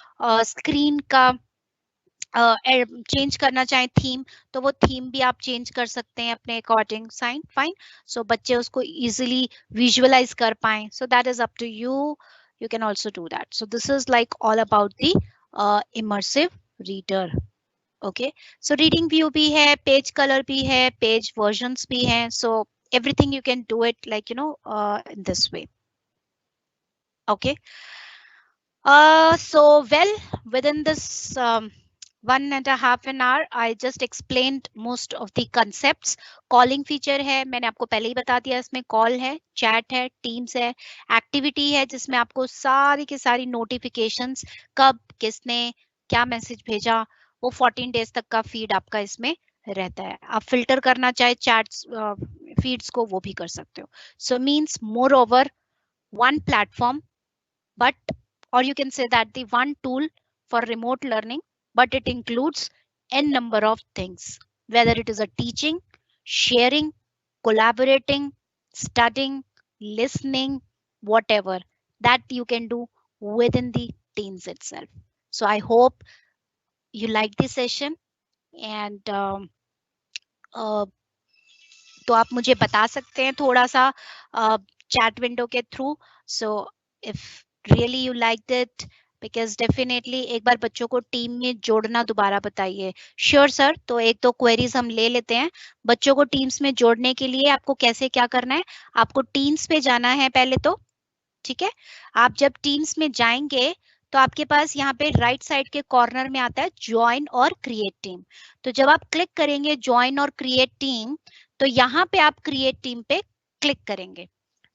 स्क्रीन का चेंज करना चाहे थीम, तो वो थीम भी आप चेंज कर सकते हैं अपने अकॉर्डिंग, साइन फाइन। सो बच्चे उसको इजिली विजुअलाइज कर पाए, so that is up to you, you can also do that. So this is like all about the immersive reader, okay. So reading view भी है, पेज कलर भी है, page versions भी हैं, सो everything you can do it like in this way, okay. So well, within this 1.5 an hour I just explained most of the concepts. Calling feature है, मैंने आपको पहले ही बता दिया, इसमें कॉल है, चैट है, टीम्स है, एक्टिविटी है जिसमें आपको सारी की सारी नोटिफिकेशंस, कब किसने क्या मैसेज भेजा, वो 14 डेज तक का फीड आपका इसमें रहता है। आप फिल्टर करना चाहे चैट्स फीड्स को, वो भी कर सकते हो। So means more over one platform, but or you can say that the one tool for remote learning, but it includes n number of things, whether it is a teaching, sharing, collaborating, studying, listening, whatever that you can do within the Teams itself. So I hope you like this session, and तो आप मुझे बता सकते हैं थोड़ा सा chat window के through. So if really you like it, because definitely एक बार बच्चों को टीम में जोड़ना दोबारा बताइए। श्योर सर, तो एक दो क्वेरीज हम ले लेते हैं। बच्चों को टीम्स में जोड़ने के लिए आपको कैसे क्या करना है, आपको टीम्स पे जाना है पहले तो, ठीक है। आप जब टीम्स में जाएंगे तो आपके पास यहाँ पे राइट साइड के कॉर्नर में आता है ज्वाइन और क्रिएट टीम। तो जब आप क्लिक करेंगे ज्वाइन और क्रिएट टीम, तो यहाँ पे आप क्रिएट टीम पे क्लिक करेंगे।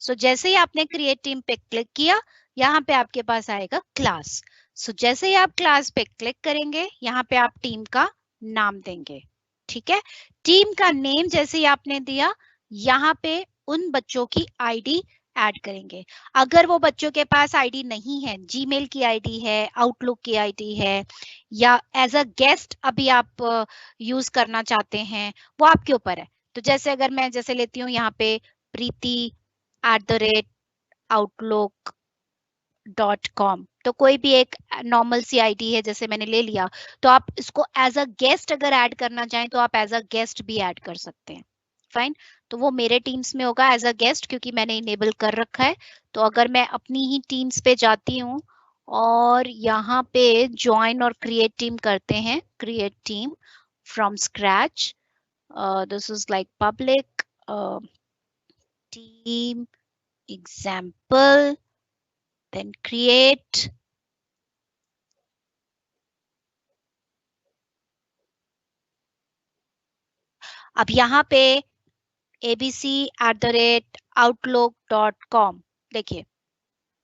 सो जैसे ही आपने क्रिएट टीम पे क्लिक किया, यहाँ पे आपके पास आएगा क्लास। सो जैसे ही आप क्लास पे क्लिक करेंगे, यहाँ पे आप टीम का नाम देंगे, ठीक है। टीम का नेम जैसे ही आपने दिया, यहाँ पे उन बच्चों की आईडी ऐड करेंगे। अगर वो बच्चों के पास आईडी नहीं है, जीमेल की आईडी है, आउटलुक की आईडी है, या एज अ गेस्ट अभी आप यूज करना चाहते हैं, वो आपके ऊपर है। तो जैसे अगर मैं जैसे लेती हूँ यहाँ पे preeti@outlook.com, तो कोई भी एक नॉर्मल सी आईडी है जैसे मैंने ले लिया, तो आप इसको एज अ गेस्ट अगर ऐड करना चाहें तो आप एज अ गेस्ट भी ऐड कर सकते हैं। फाइन, तो वो मेरे टीम्स में होगा एज अ गेस्ट क्योंकि मैंने इनेबल कर रखा है। तो अगर मैं अपनी ही टीम्स पे जाती हूँ और यहाँ पे ज्वाइन और क्रिएट टीम करते हैं, create team from scratch, this is like public team example, then create, अब यहाँ पे abc@outlook.com देखिए,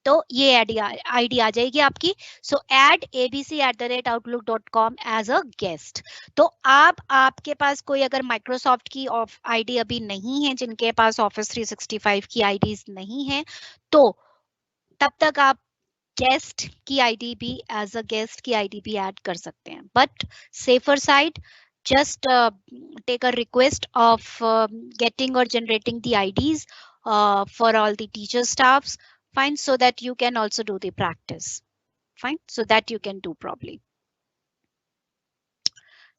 तो ये आईडी आ जाएगी आपकी। So add abc@outlook.com as a guest. तो आपके पास कोई अगर माइक्रोसॉफ्ट की आईडी अभी नहीं है, जिनके पास ऑफिस 365 की आईडीज नहीं है, तो तब तक आप गेस्ट की आईडी भी एज अ गेस्ट की आईडी भी ऐड कर सकते हैं। But safer side, just take a request of getting or generating the IDs for all the teacher staffs, fine, so that you can also do the practice, fine, so that you can do properly.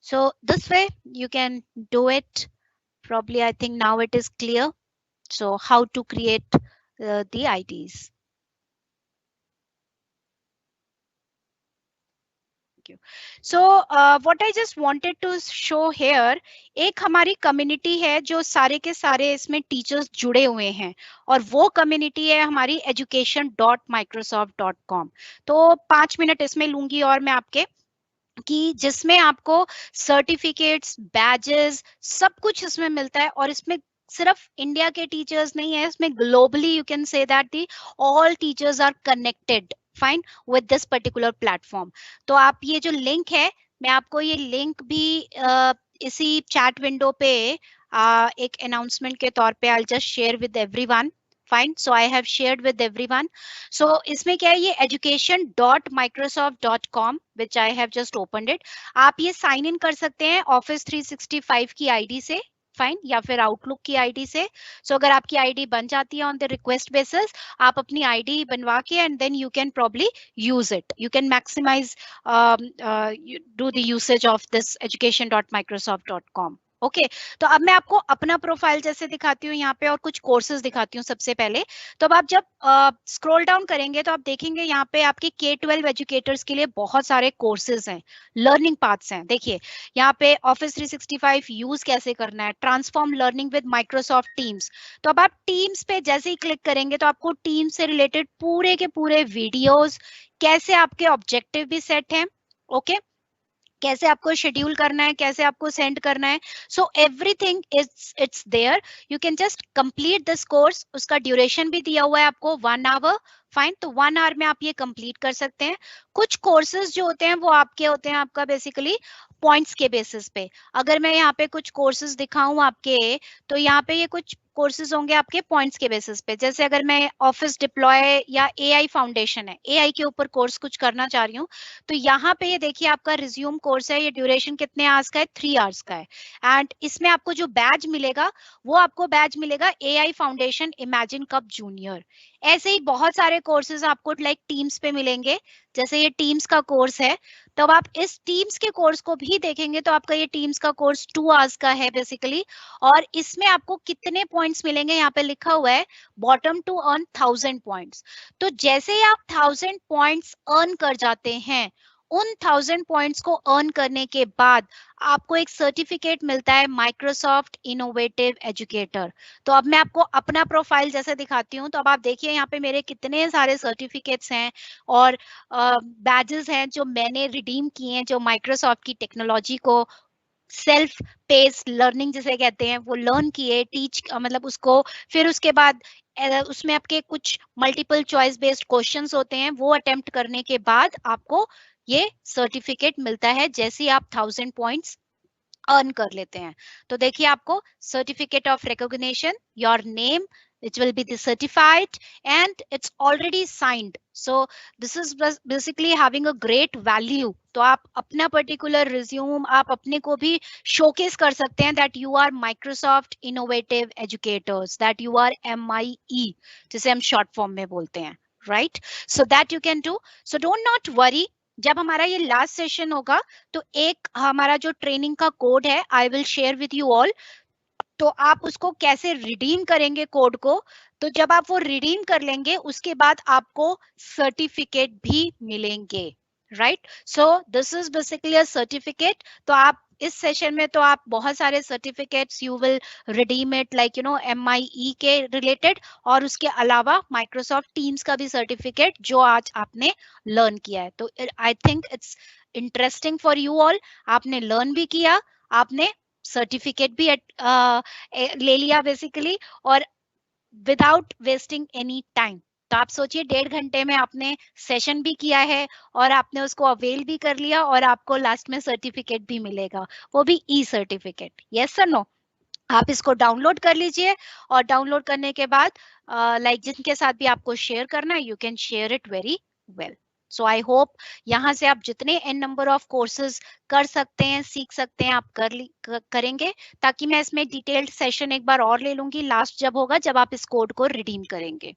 So this way you can do it probably. I think now it is clear. So how to create the IDs. So what I just wanted to show here, एक हमारी community है जो सारे के सारे इसमें teachers जुड़े हुए हैं, और वो कम्युनिटी है हमारी education.microsoft.com। तो 5 मिनट इसमें लूंगी और मैं आपके, कि जिसमें आपको सर्टिफिकेट्स, बैजेस, सब कुछ इसमें मिलता है। और इसमें सिर्फ इंडिया के टीचर्स नहीं है, इसमें globally you can say that the all teachers are connected, fine, with this particular platform. तो आप ये जो लिंक है, मैं आपको ये लिंक भी इसी चैट विंडो पे एक अनाउंसमेंट के तौर पे I just share with everyone, fine. So I have shared with everyone. So इसमें क्या है, ये education.microsoft.com which I have just opened it, आप ये साइन इन कर सकते हैं ऑफिस 365 की आईडी से, फाइन, या फिर आउटलुक की आईडी से। सो अगर आपकी आईडी बन जाती है ऑन द रिक्वेस्ट बेसिस, आप अपनी आईडी बनवा के and then you can probably use it, you can maximise do the usage of this education.microsoft.com। Okay, तो अब मैं आपको अपना प्रोफाइल जैसे दिखाती हूँ यहाँ पे, और कुछ कोर्सेज दिखाती हूँ सबसे पहले। तो अब आप जब स्क्रॉल डाउन करेंगे तो आप देखेंगे यहाँ पे आपके K12 एजुकेटर्स के लिए बहुत सारे कोर्सेज हैं, लर्निंग पाथ्स हैं। देखिए यहाँ पे ऑफिस 365 यूज कैसे करना है, transform learning with Microsoft teams. तो अब आप टीम्स पे जैसे ही क्लिक करेंगे तो आपको टीम से रिलेटेड पूरे के पूरे वीडियोस, कैसे आपके ऑब्जेक्टिव भी सेट हैं, ओके, कैसे आपको शेड्यूल करना है, कैसे आपको सेंड करना है, so everything it's there. You can just complete this course. उसका ड्यूरेशन भी दिया हुआ है आपको 1 आवर, फाइन। तो 1 आवर में आप ये कंप्लीट कर सकते हैं। कुछ कोर्सेज जो होते हैं वो आपके होते हैं आपका बेसिकली पॉइंट्स के बेसिस पे। अगर मैं यहाँ पे कुछ कोर्सेज दिखाऊं आपके, तो यहाँ पे ये कुछ कोर्सेज होंगे आपके पॉइंट्स के बेसिस पे। जैसे अगर मैं ऑफिस डिप्लॉय या एआई फाउंडेशन है, एआई के ऊपर कोर्स कुछ करना चाह रही हूँ, तो यहाँ पे ये देखिए आपका रिज्यूम कोर्स है, ये ड्यूरेशन कितने आवर्स का है, 3 आवर्स का है। एंड इसमें आपको जो बैच मिलेगा, वो आपको बैच मिलेगा AI foundation imagine cup junior. ऐसे ही बहुत सारे कोर्सेज आपको लाइक टीम्स पे मिलेंगे, जैसे ये टीम्स का कोर्स है। तो अब आप इस टीम्स के कोर्स को भी देखेंगे तो आपका ये टीम्स का कोर्स 2 आवर्स का है बेसिकली। और इसमें आपको कितने पॉइंट्स मिलेंगे, यहाँ पे लिखा हुआ है बॉटम टू अर्न 1000 पॉइंट्स। तो जैसे ही आप 1000 पॉइंट्स अर्न कर जाते हैं, उन 1000 पॉइंट्स को अर्न करने के बाद आपको एक सर्टिफिकेट मिलता है माइक्रोसॉफ्ट इनोवेटिव एजुकेटर। तो अब मैं आपको अपना प्रोफाइल जैसे दिखाती हूँ, तो अब आप देखिए यहाँ पे मेरे कितने सारे सर्टिफिकेट्स हैं और बैजेस हैं जो मैंने रिडीम किए हैं, जो माइक्रोसॉफ्ट की टेक्नोलॉजी को सेल्फ पेस्ड लर्निंग जिसे कहते हैं वो लर्न किए, टीच मतलब उसको, फिर उसके बाद उसमें आपके कुछ मल्टीपल चॉइस बेस्ड क्वेश्चंस होते हैं, वो अटेम्प्ट करने के बाद आपको ये सर्टिफिकेट मिलता है जैसे आप 1000 पॉइंट्स अर्न कर लेते हैं। तो देखिए आपको certificate of recognition, your name, it will be the certified and it's already signed. So this is basically having a great value. तो आप अपना particular resume आप अपने को भी showcase कर सकते हैं that you are Microsoft Innovative Educators, that you are MIE, जिसे हम short form में बोलते हैं, right? So that you can do. So don't not worry. जब हमारा ये लास्ट सेशन होगा तो एक हमारा जो ट्रेनिंग का कोड है I will share with you all, तो आप उसको कैसे रिडीम करेंगे कोड को, तो जब आप वो रिडीम कर लेंगे उसके बाद आपको सर्टिफिकेट भी मिलेंगे, right? So this is basically a certificate. तो आप इस सेशन में तो आप बहुत सारे certificates you will redeem it, like you know MIE के रिलेटेड, और उसके अलावा माइक्रोसॉफ्ट टीम्स का भी सर्टिफिकेट जो आज आपने लर्न किया है। तो आई think it's interesting for you all, आपने लर्न भी किया, आपने सर्टिफिकेट भी ले लिया बेसिकली, और विदाउट वेस्टिंग एनी टाइम। तो आप सोचिए 1.5 घंटे में आपने सेशन भी किया है और आपने उसको अवेल भी कर लिया, और आपको लास्ट में सर्टिफिकेट भी मिलेगा, वो भी e certificate. Yes sir no? आप इसको डाउनलोड कर लीजिए, और डाउनलोड करने के बाद लाइक जिनके साथ भी आपको शेयर करना है, you can share it very well. So I hope यहाँ से आप जितने n नंबर ऑफ कोर्सेज कर सकते हैं, सीख सकते हैं, आप करेंगे, ताकि मैं इसमें डिटेल्ड सेशन एक बार और ले लूंगी लास्ट जब होगा, जब आप इस कोड को रिडीम करेंगे।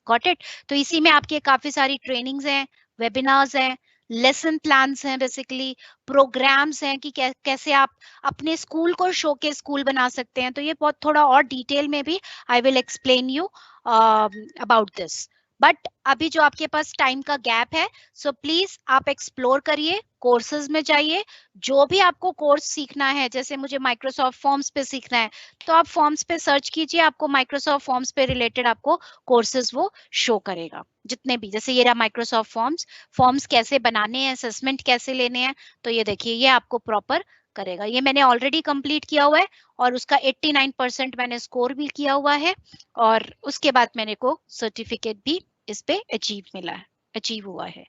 Got it? तो इसी में आपके काफी सारी ट्रेनिंग्स हैं, वेबिनार्स हैं, लेसन प्लान्स हैं, बेसिकली प्रोग्राम्स हैं कि कैसे आप अपने स्कूल को शो के स्कूल बना सकते हैं। तो ये बहुत थोड़ा और डिटेल में भी आई will explain you about this. But अभी जो आपके पास टाइम का गैप है, सो प्लीज आप एक्सप्लोर करिए, कोर्सेज में जाइए, जो भी आपको कोर्स सीखना है, जैसे मुझे माइक्रोसॉफ्ट फॉर्म्स पे सीखना है तो आप फॉर्म्स पे सर्च कीजिए, आपको माइक्रोसॉफ्ट फॉर्म्स पे रिलेटेड आपको कोर्सेज वो शो करेगा, जितने भी, जैसे ये रहा माइक्रोसॉफ्ट फॉर्म्स कैसे बनाने हैं, असेसमेंट कैसे लेने हैं, तो ये देखिए ये आपको प्रॉपर करेगा। ये मैंने ऑलरेडी कंप्लीट किया हुआ है और उसका 89% मैंने स्कोर भी किया हुआ है, और उसके बाद मैंने को सर्टिफिकेट भी इस पे अचीव हुआ है।